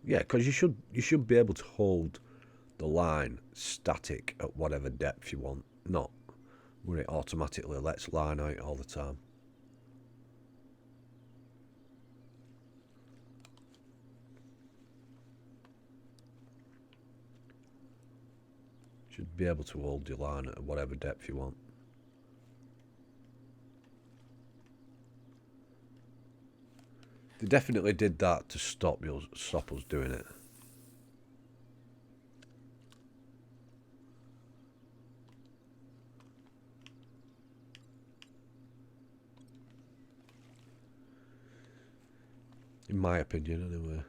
Yeah, because you should be able to hold the line static at whatever depth you want, not where it automatically lets line out all the time. Should be able to hold your line at whatever depth you want. They definitely did that to stop us doing it. In my opinion, anyway.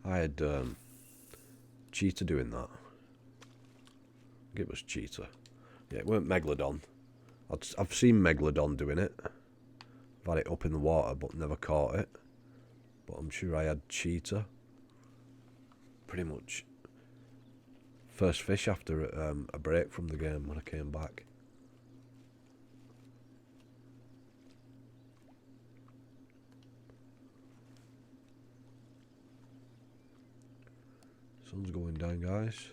I had Cheetah doing that. I think it was Cheetah. Yeah, it weren't Megalodon. I've seen Megalodon doing it. I've had it up in the water but never caught it. But I'm sure I had Cheetah. Pretty much first fish after a break from the game when I came back. Sun's going down, guys.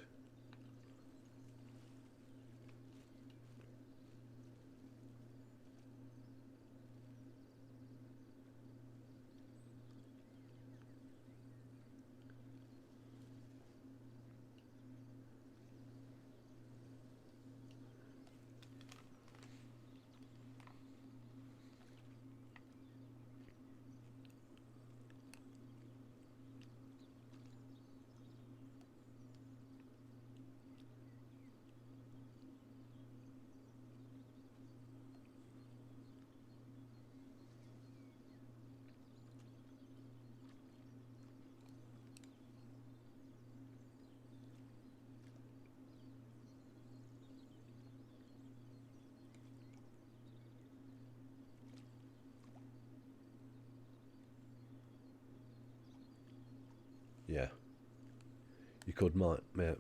You could, mate.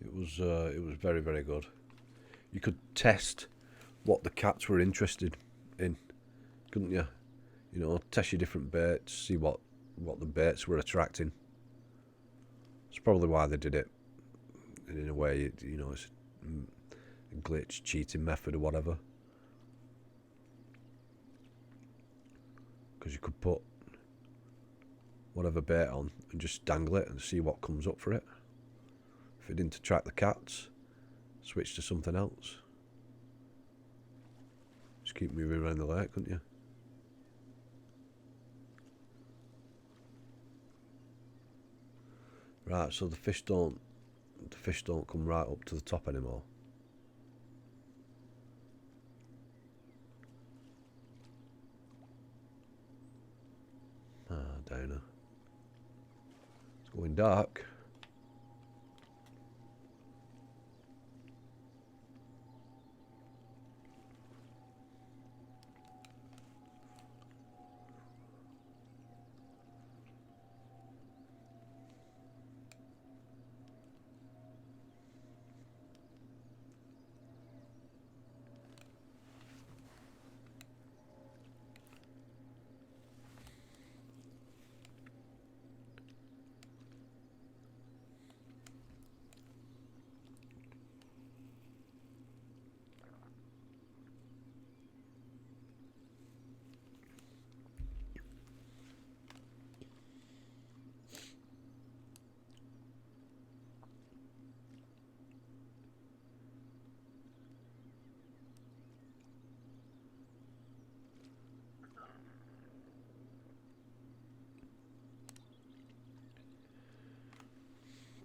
It was very, very good. You could test what the cats were interested in, couldn't you? You know, test your different baits, see what the baits were attracting. It's probably why they did it. And in a way, you know, it's a glitch, cheating method or whatever. Because you could put whatever bait on and just dangle it and see what comes up for it. If it didn't attract the cats, switch to something else. Just keep moving around the lake, couldn't you? Right, so the fish don't come right up to the top anymore. Ah, downer. It's going dark.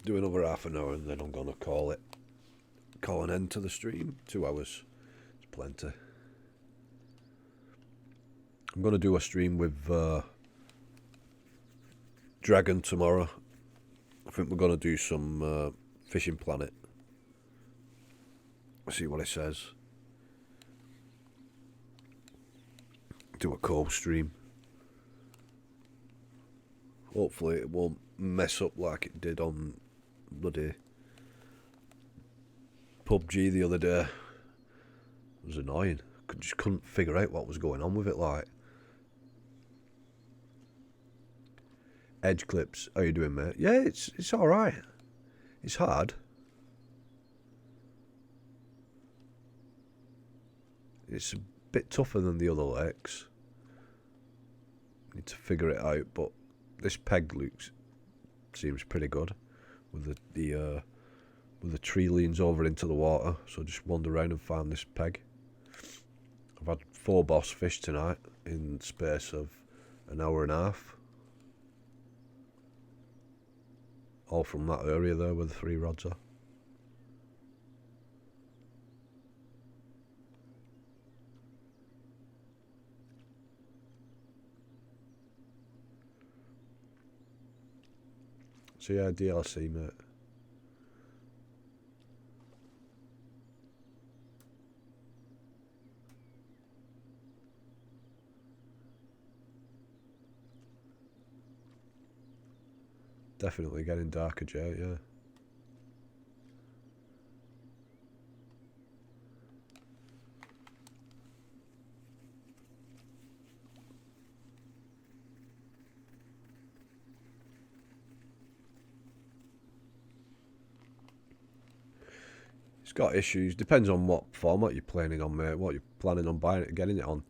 Do another half an hour and then I'm gonna call an end to the stream. 2 hours. It's plenty. I'm gonna do a stream with Dragon tomorrow. I think we're gonna do some Fishing Planet. See what it says. Do a co-stream. Hopefully it won't mess up like it did on bloody PUBG the other day. It was annoying. Just couldn't figure out what was going on with it. Like, Edge Clips, how you doing, mate? Yeah, it's all right. It's hard. It's a bit tougher than the other lakes. Need to figure it out, but this peg seems pretty good with the tree leans over into the water, so just wander around and find this peg. I've had 4 boss fish tonight in the space of an hour and a half, all from that area there where the 3 rods are. So yeah, DLC, mate. Definitely getting darker, Jay, yeah. It's got issues. Depends on what format you're planning on, mate. What you're planning on buying it, getting it on.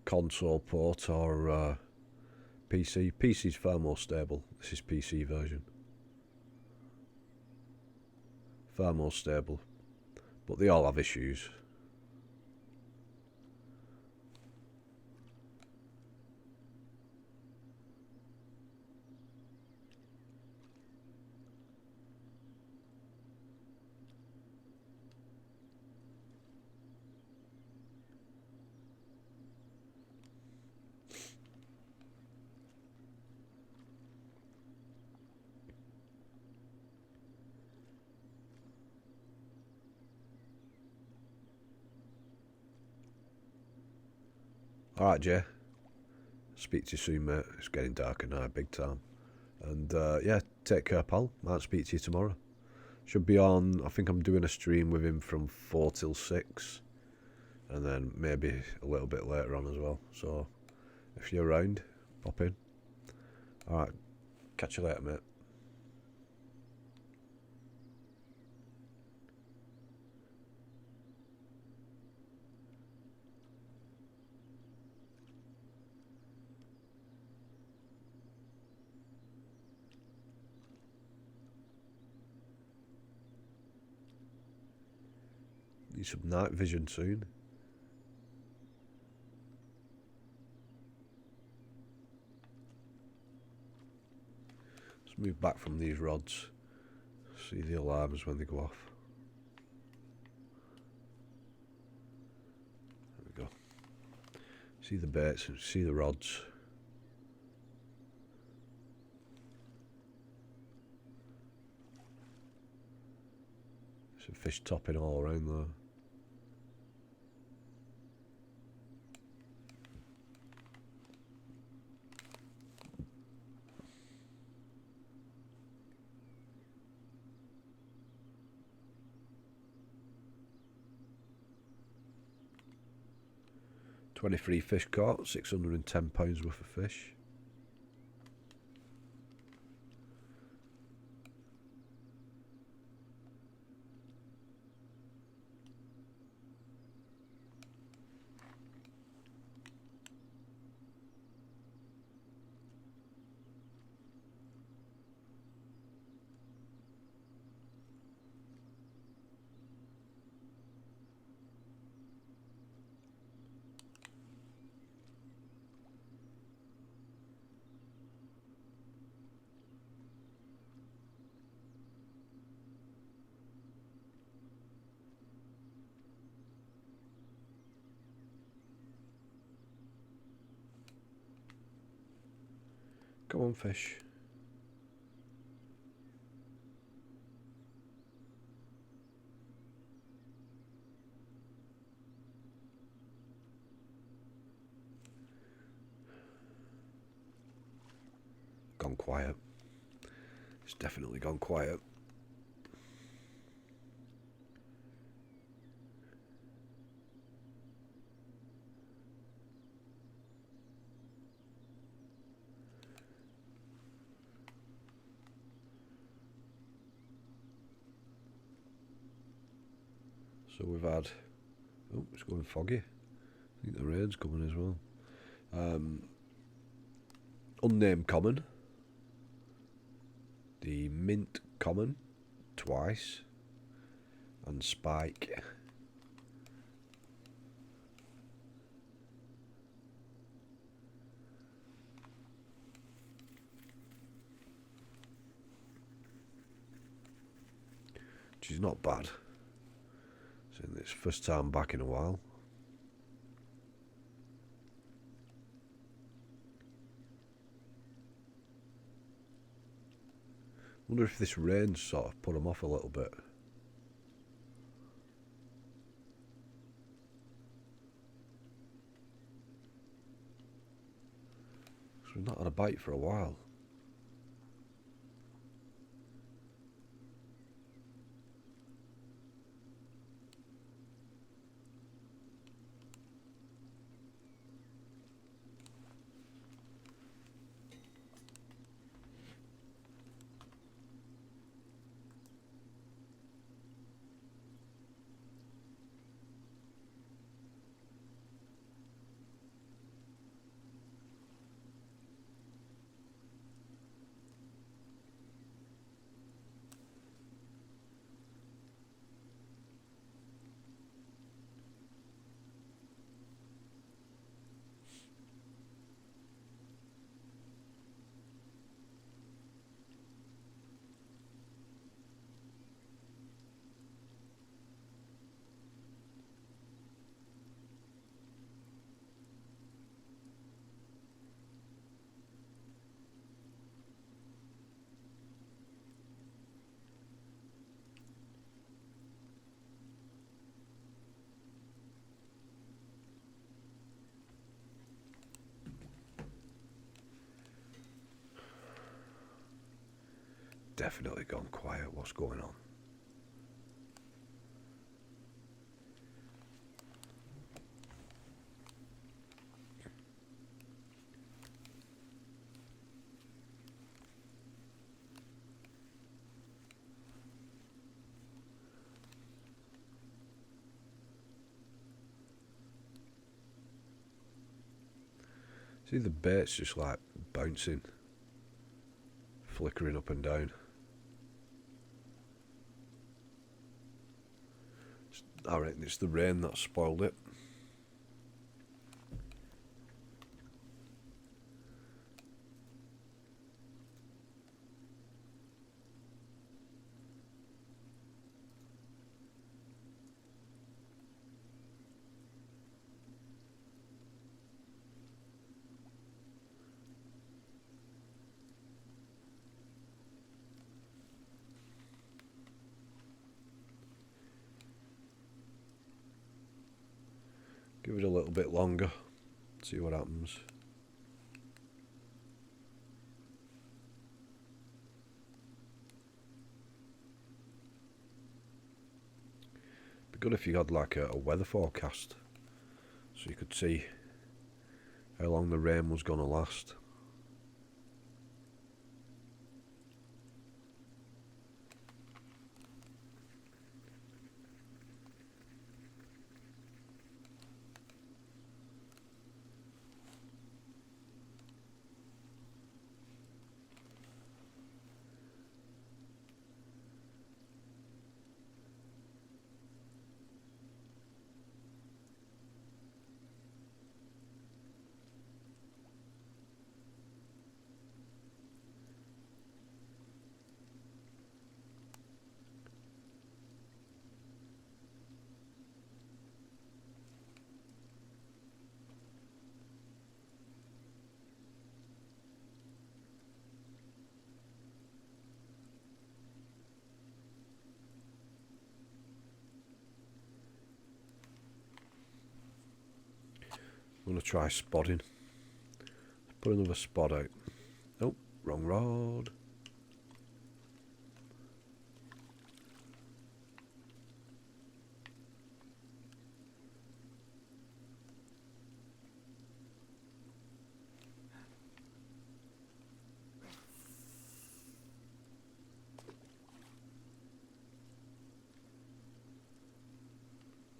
Console port or PC. PC's far more stable. This is PC version. Far more stable. But they all have issues. Alright, Jay. Speak to you soon, mate. It's getting darker now, big time. And yeah, take care, pal. Might speak to you tomorrow. Should be on, I think I'm doing a stream with him from 4 till 6. And then maybe a little bit later on as well. So, if you're around, pop in. Alright, catch you later, mate. Need some night vision soon. Let's move back from these rods. See the alarms when they go off. There we go. See the baits and see the rods. Some fish topping all around there. £23 fish caught, £610 worth of fish. Come on, fish. Gone quiet. It's definitely gone quiet. So we've had, oh, it's going foggy. I think the rain's coming as well. Unnamed Common. The Mint Common, twice. And Spike. Which is not bad. It's first time back in a while. Wonder if this rain sort of put them off a little bit. So we've not had a bite for a while. definitely gone quiet. What's going on? See, the bait's just like bouncing, flickering up and down. I reckon it's the rain that spoiled it. Give it a little bit longer, see what happens. Be good if you had like a weather forecast, so you could see how long the rain was going to last. I'm going to try spodding. Put another spot out. Nope, wrong rod.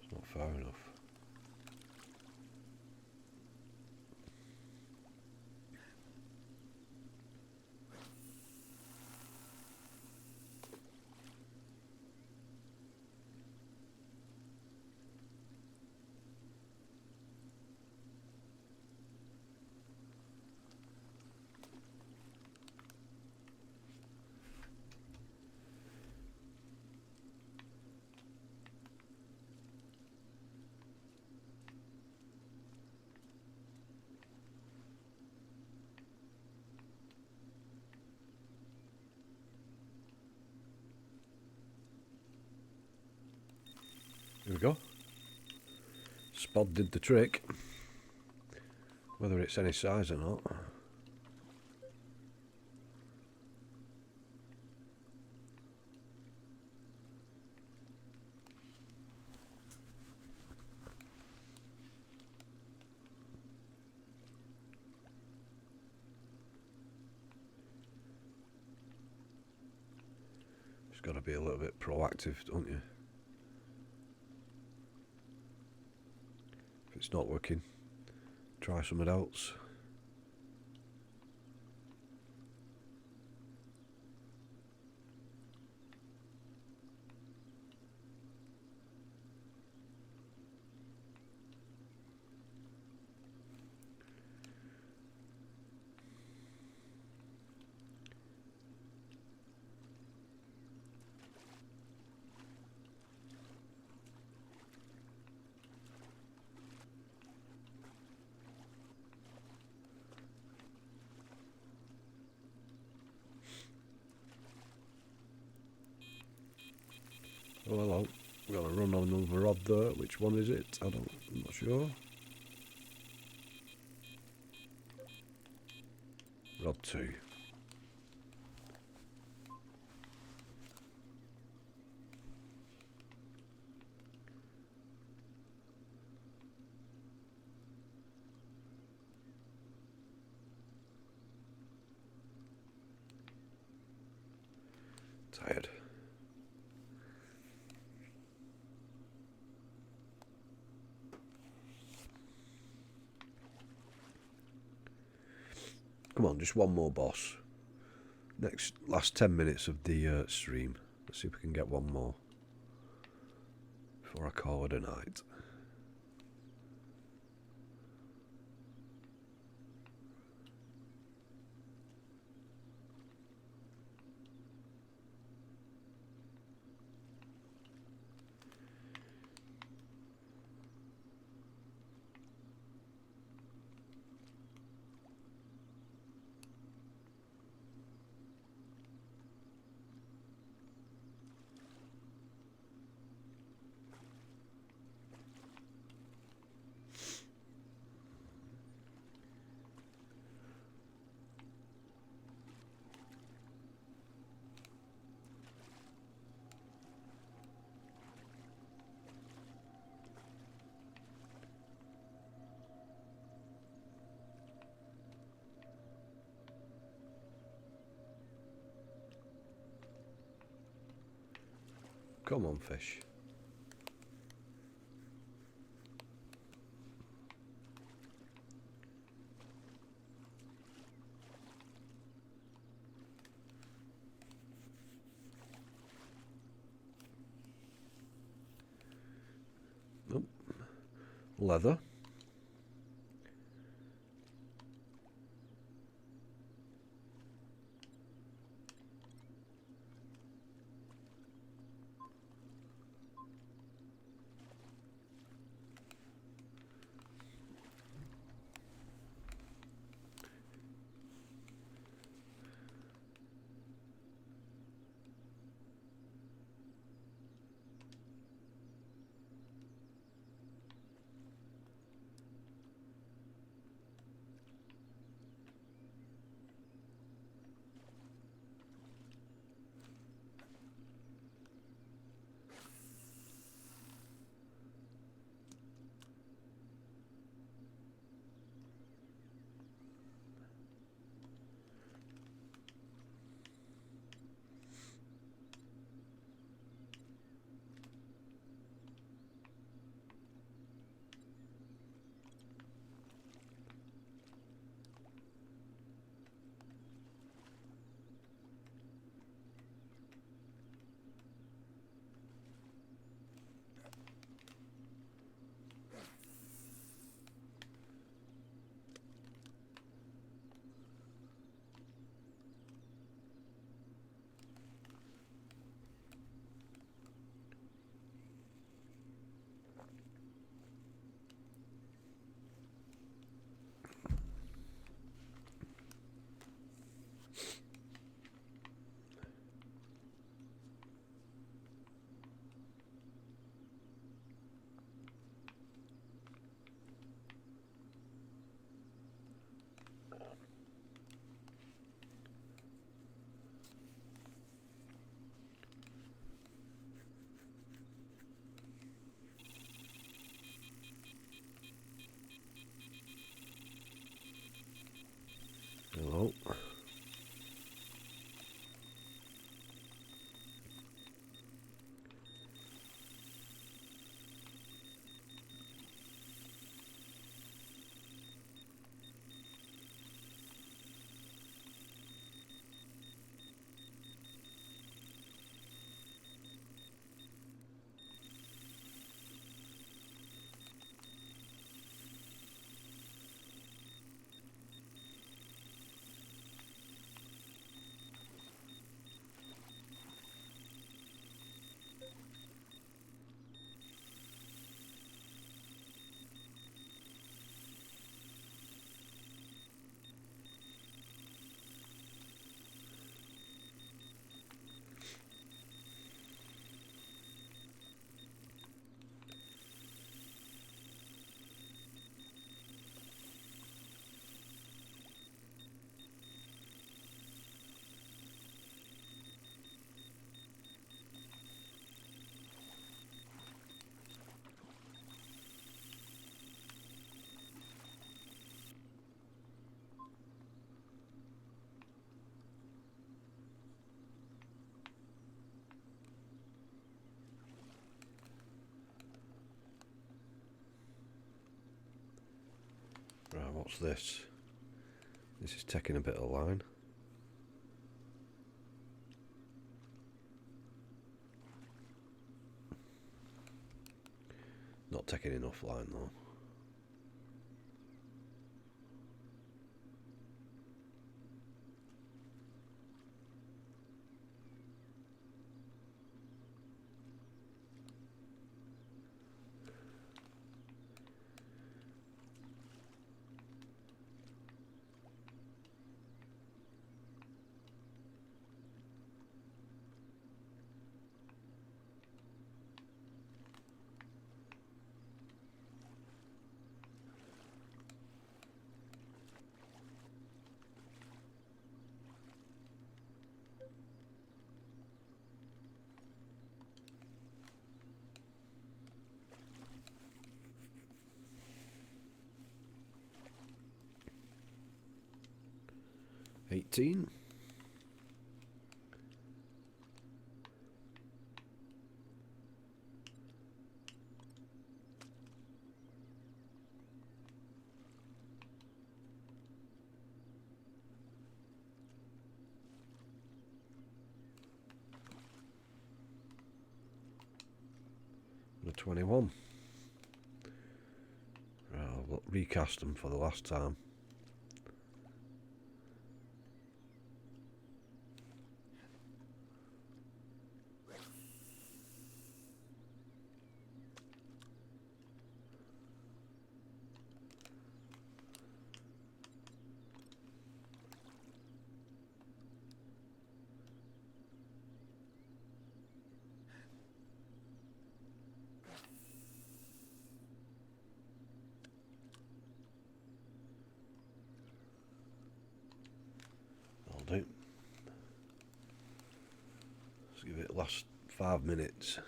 It's not far enough. There we go. Spod did the trick. Whether it's any size or not. Just got to be a little bit proactive, don't you? If it's not working, try something else. Oh, hello. We're going to run on another rod there. Which one is it? I'm not sure. Rod 2. tired. Come on, just one more boss. Last 10 minutes of the stream. Let's see if we can get one more before I call it a night. Come on, fish. Oh. Leather. What's this? This is taking a bit of line. Not taking enough line though. $18. And a 21. Right, I'll recast them for the last time. Do. Let's give it the last 5 minutes.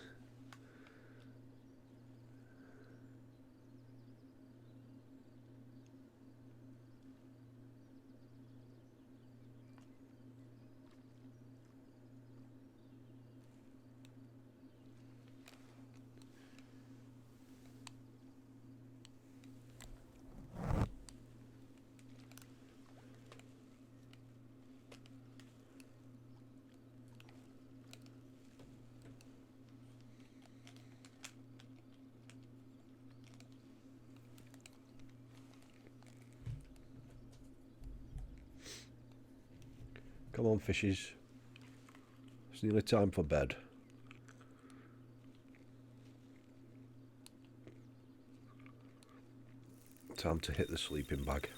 Come on, fishes. It's nearly time for bed. Time to hit the sleeping bag.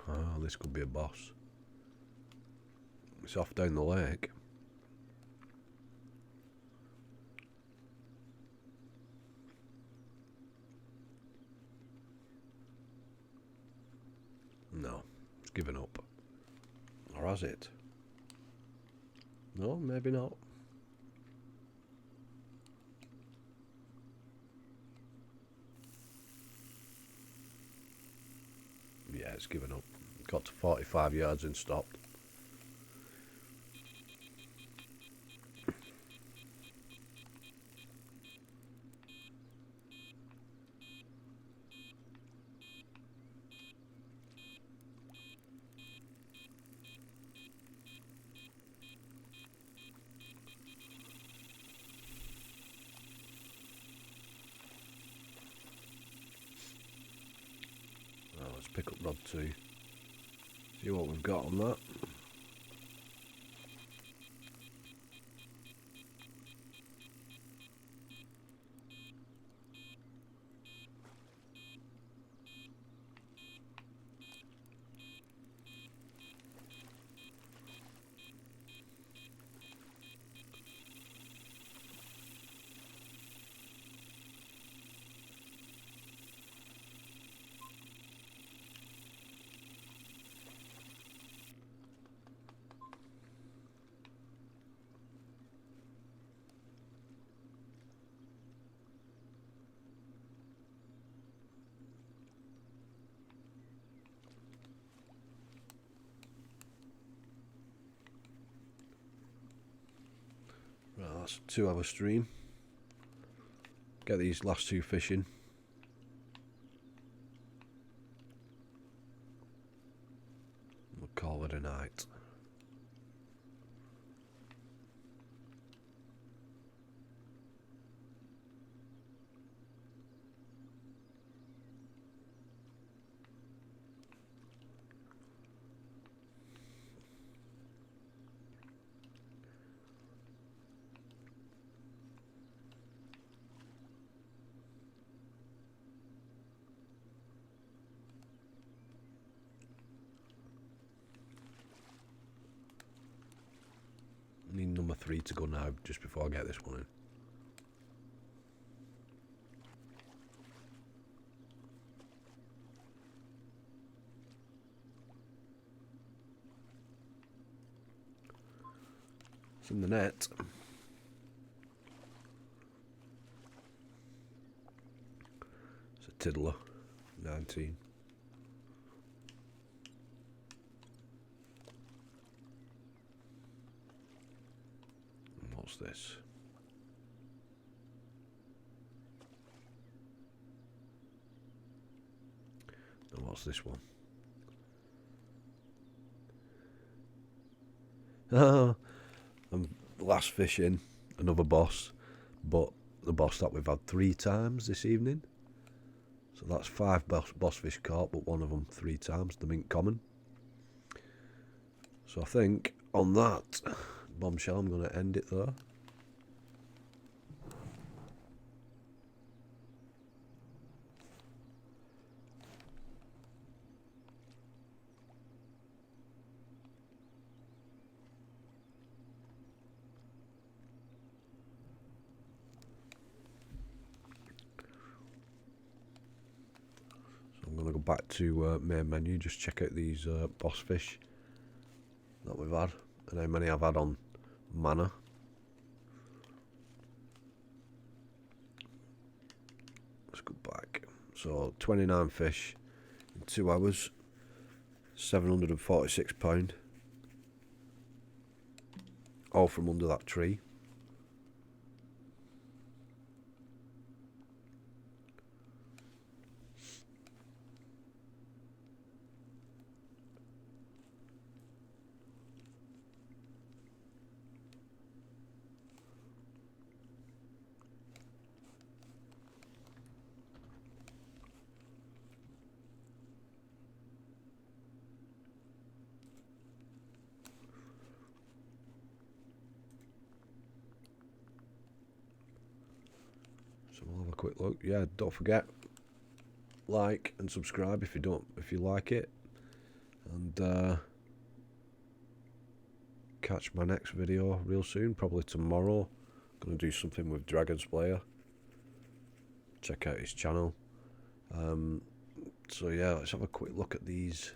Oh, this could be a boss. It's off down the lake. No, it's given up. Or has it? No, maybe not. Yeah, it's given up. Got to 45 yards and stopped. Well, let's pick up rod 2. See what we've got on that. that's a 2 hour stream. Get these last 2 fish in. We'll call it a night. I need number 3 to go now, just before I get this one in. It's in the net. It's a tiddler, 19. And what's this? And what's this one? I'm last fishing, another boss, but the boss that we've had 3 times this evening. So that's 5 boss fish caught, but one of them 3 times, the Mint Common. So I think on that bombshell I'm going to end it there. I'm going to go back to main menu, just check out these boss fish that we've had and how many I've had on Manor. Let's go back. So 29 fish in 2 hours, £746, all from under that tree. So we'll have a quick look. Yeah, don't forget, like and subscribe if you like it, and catch my next video real soon, probably tomorrow. Gonna do something with Dragon Slayer. Check out his channel. So yeah, let's have a quick look at these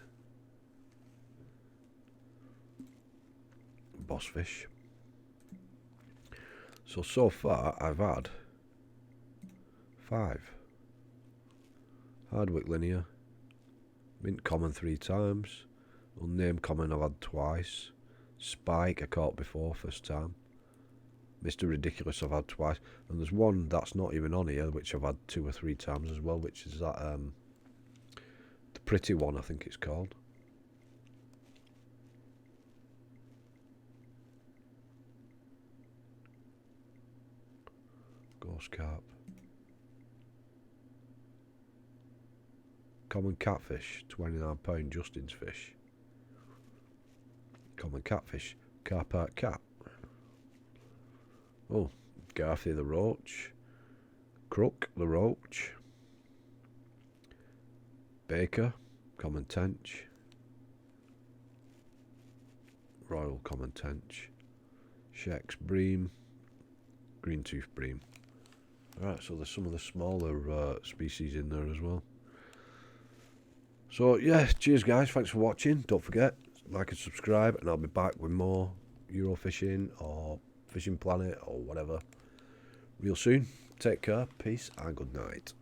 boss fish. So far I've had 5 Hardwick Linear, Mint Common 3 times, Unnamed Common I've had twice, Spike I caught before, first time, Mr. Ridiculous I've had twice, and there's one that's not even on here which I've had 2 or 3 times as well, which is that the pretty one, I think it's called. Ghost Carp. Common catfish, £29, Justin's fish. Common catfish, Carp cat. Oh, Garthy the roach. Crook the roach. Baker, common tench. Royal common tench. Sheck's bream. Green tooth bream. Alright, so there's some of the smaller species in there as well. So yeah, cheers guys, thanks for watching. Don't forget, like and subscribe, and I'll be back with more Eurofishing or Fishing Planet or whatever real soon. Take care, peace and good night.